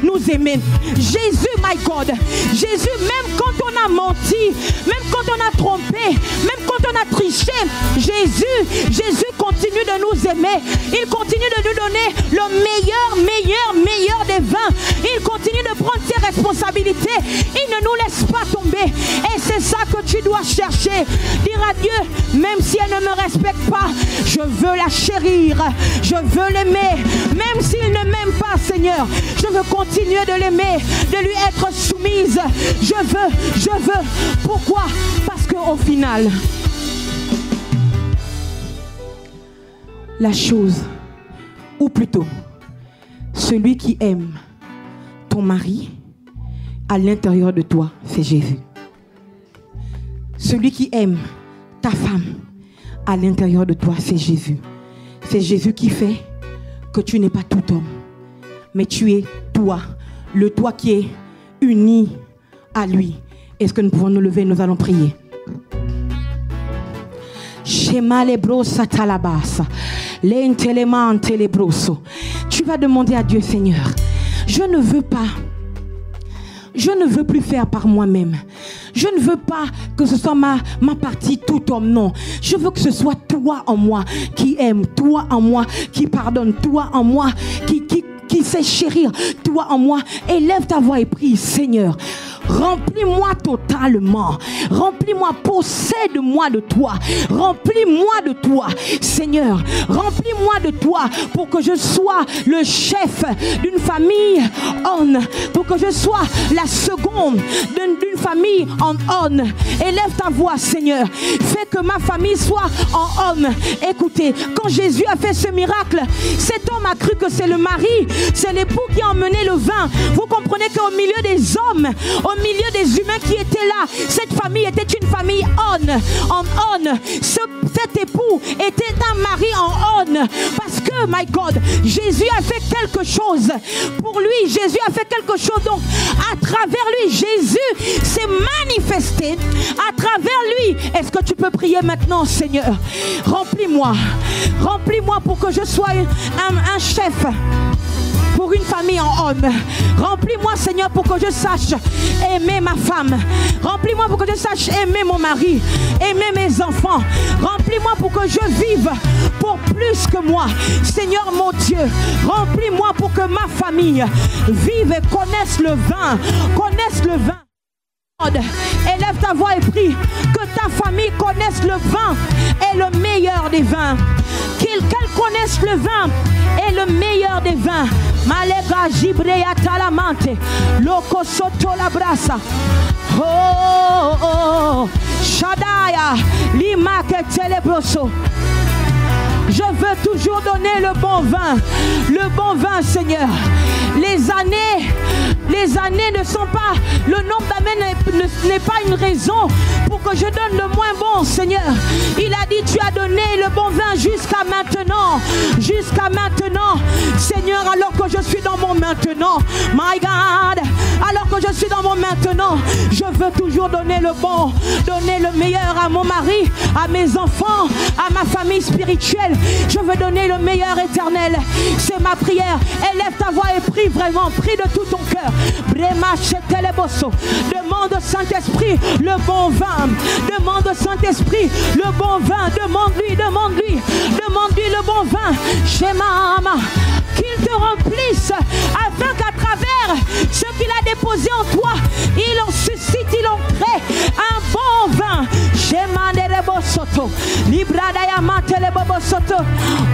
nous aimer. Jésus, my God, Jésus, même quand on a menti, même quand on a trompé, même quand on a triché, Jésus continue de nous aimer. Il continue de nous donner le meilleur des vins. Il continue de prendre ses responsabilités. Il ne nous laisse pas tomber. Et c'est ça que tu dois chercher. Dire à Dieu, même si elle ne me respecte pas, je veux la chérir. Je veux l'aimer. Même s'il ne m'aime pas, Seigneur, je veux continuer de l'aimer, de lui être soumise. Je veux. Pourquoi? Parce qu'au final, la chose, ou plutôt, celui qui aime ton mari à l'intérieur de toi, c'est Jésus. Celui qui aime ta femme à l'intérieur de toi, c'est Jésus. C'est Jésus qui fait que tu n'es pas tout homme, mais tu es toi, le toi qui est uni à lui. Est-ce que nous pouvons nous lever, nous allons prier. Tu vas demander à Dieu, Seigneur, je ne veux plus faire par moi-même. Je ne veux pas que ce soit ma partie tout homme, non. Je veux que ce soit toi en moi qui aime, toi en moi qui pardonne, toi en moi qui sait chérir, toi en moi. Élève ta voix et prie, Seigneur. Remplis-moi totalement. Remplis-moi, possède-moi de toi. Remplis-moi de toi, Seigneur. Remplis-moi de toi pour que je sois le chef d'une famille on. Pour que je sois la seconde d'une famille en on. Élève ta voix, Seigneur. Fais que ma famille soit en on. Écoutez, quand Jésus a fait ce miracle, cet homme a cru que c'est le mari, c'est l'époux qui a emmené le vin. Vous comprenez qu'au milieu des hommes, au milieu des humains qui étaient là, cette famille était une famille on. Cet époux était un mari en on. Parce que, my God, Jésus a fait quelque chose. Pour lui, Jésus a fait quelque chose. Donc, à travers lui, Jésus s'est manifesté. À travers lui, est-ce que tu peux prier maintenant, Seigneur? Remplis-moi. Remplis-moi pour que je sois un chef. Pour une famille en homme. Remplis-moi, Seigneur, pour que je sache aimer ma femme. Remplis-moi pour que je sache aimer mon mari, aimer mes enfants. Remplis-moi pour que je vive pour plus que moi. Seigneur mon Dieu, remplis-moi pour que ma famille vive et connaisse le vin. Connaisse le vin. Élève ta voix et prie que ta famille connaisse le vin et le meilleur des vins. Qu'elle connaisse le vin et le meilleur des vins. Malega Gibreya Talamante, Loco Soto la Brasa. Oh, Shadaya, Limake Telebroso. Je veux toujours donner le bon vin, Seigneur. Les années ne sont pas, le nombre d'années n'est pas une raison pour que je donne le moins bon, Seigneur. Il a dit, tu as donné le bon vin jusqu'à maintenant, Seigneur, alors que je suis dans mon maintenant, my God, alors que je suis dans mon maintenant, je veux toujours donner le bon, donner le meilleur à mon mari, à mes enfants, à ma famille spirituelle. Je veux donner le meilleur éternel. C'est ma prière. Élève ta voix et prie vraiment. Prie de tout ton cœur. Demande au Saint-Esprit le bon vin. Demande au Saint-Esprit le bon vin. Demande-lui le bon vin. Shemama. Qu'il te remplisse afin qu'à travers ce qu'il a déposé en toi, il en suscite, il en crée un bon vin.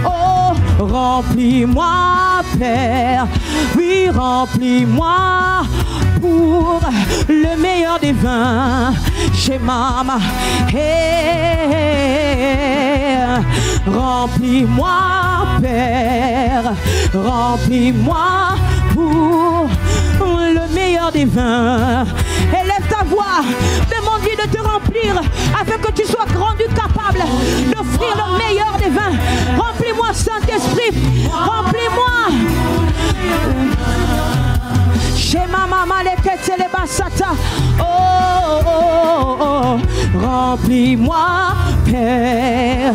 Oh, Remplis-moi, Père. Oui, remplis-moi pour le meilleur des vins. Chez Mama. Remplis-moi, Père. Remplis-moi pour le meilleur des vins. Élève ta voix, demande-lui de te remplir afin que tu sois rendu capable d'offrir le meilleur des vins. Remplis-moi, Saint-Esprit, remplis-moi. Chez Mama Lekete le Basata. Oh. Remplis-moi, Père.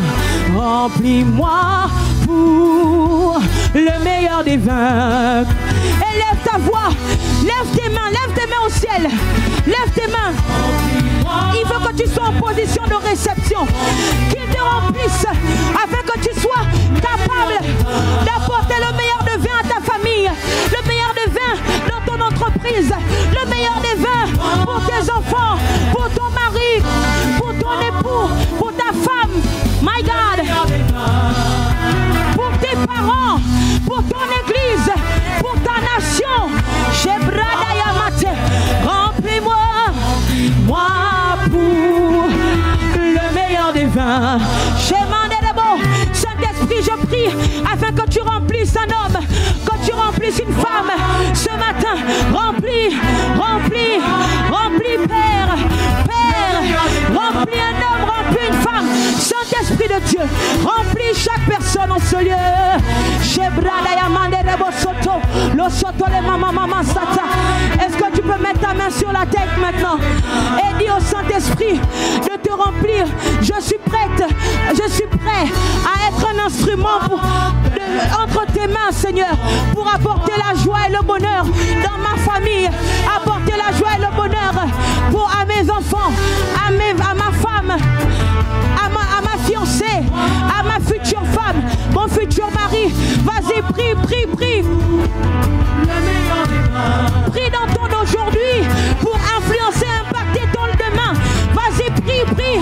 Remplis-moi pour le meilleur des vins. Élève ta voix, lève tes mains au ciel. Lève tes mains. Il faut que tu sois en position de réception. Qu'il te remplisse afin que tu sois capable d'apporter le meilleur de vin à ta famille, le meilleur de vin dans ton entreprise, le meilleur des vins pour tes enfants, pour ton mari, pour ton époux, pour ta femme. My God. Pour tes parents, pour ton église, pour ta nation. Chez Brada Yamate, remplis-moi, moi pour le meilleur des vins. Chez Mandelebo, Saint-Esprit, je prie afin que tu remplisses un homme, que tu remplisses une femme ce matin. Remplis, Père, remplis un homme, remplis une femme. Saint-Esprit de Dieu, remplis chaque personne en ce lieu. Est-ce que tu peux mettre ta main sur la tête maintenant et dire au Saint-Esprit de te remplir? Je suis prêt à être un instrument entre tes mains, Seigneur, pour apporter la joie et le bonheur dans ma famille, apporter la joie et le bonheur à mes enfants, à ma femme, à ma fiancée, à ma future femme, mon futur mari. Vas-y, prie. Prie dans ton aujourd'hui pour influencer, impacter ton demain. Vas-y, prie.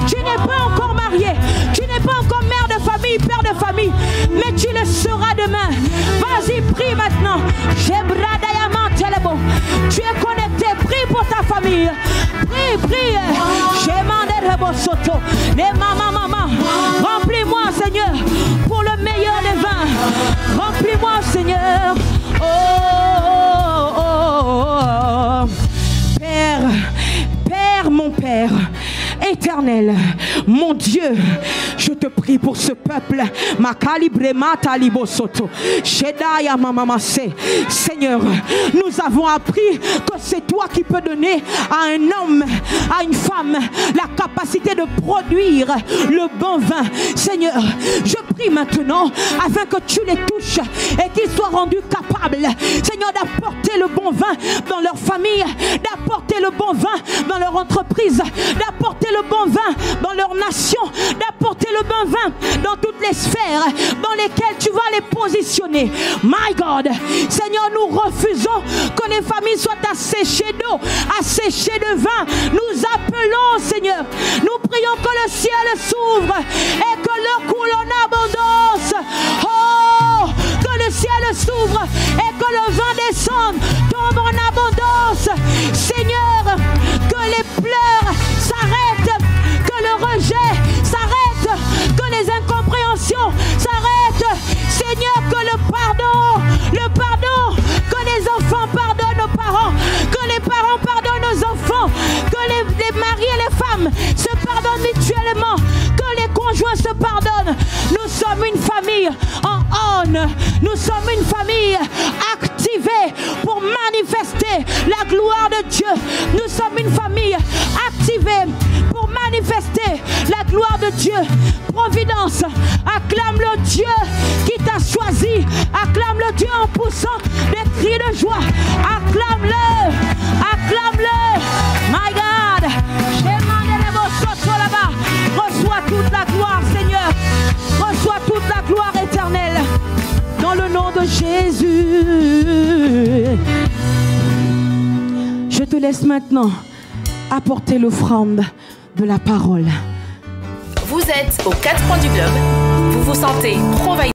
Tu n'es pas encore marié, tu n'es pas encore mère de famille, père de famille, mais tu le seras demain. Vas-y, prie maintenant. Tu es connecté, prie pour ta famille. Prie. Maman, remplis-moi, Seigneur, pour le meilleur des vins. Remplis-moi, Seigneur. Oh. Père, mon Père éternel, mon Dieu, je te prie pour ce peuple. Seigneur, nous avons appris que c'est toi qui peux donner à un homme, à une femme, la capacité de produire le bon vin. Seigneur, je prie maintenant afin que tu les touches et qu'ils soient rendus capables, Seigneur, d'apporter le bon vin dans leur famille, d'apporter le bon vin dans leur entreprise, d'apporter le bon vin dans leur nation, d'apporter le bon vin dans toutes les sphères dans lesquelles tu vas les positionner. My God, Seigneur, nous refusons que les familles soient asséchées d'eau, asséchées de vin. Nous appelons, Seigneur, nous prions que le ciel s'ouvre et que l'eau coule en abondance. Oh, que le ciel s'ouvre et que le vin descende, tombe en abondance. Seigneur, que les pleurs s'arrêtent, que le rejet s'arrête, que les incompréhensions s'arrêtent. Seigneur, que le pardon, que les enfants pardonnent aux parents, que les parents pardonnent aux enfants, que les maris et les femmes se pardonnent mutuellement, que les conjoints se pardonnent. Nous sommes une famille en on, nous sommes une famille activée pour manifester la gloire de Dieu. Nous sommes une famille activée pour manifester la gloire de Dieu. Providence, acclame le Dieu qui t'a choisi, acclame le Dieu en poussant des cris de joie, acclame-le, my God. Reçois toute la gloire, Seigneur, reçois toute la gloire éternelle dans le nom de Jésus. Je te laisse maintenant apporter l'offrande de la parole. Vous êtes aux 4 coins du globe. Vous vous sentez provider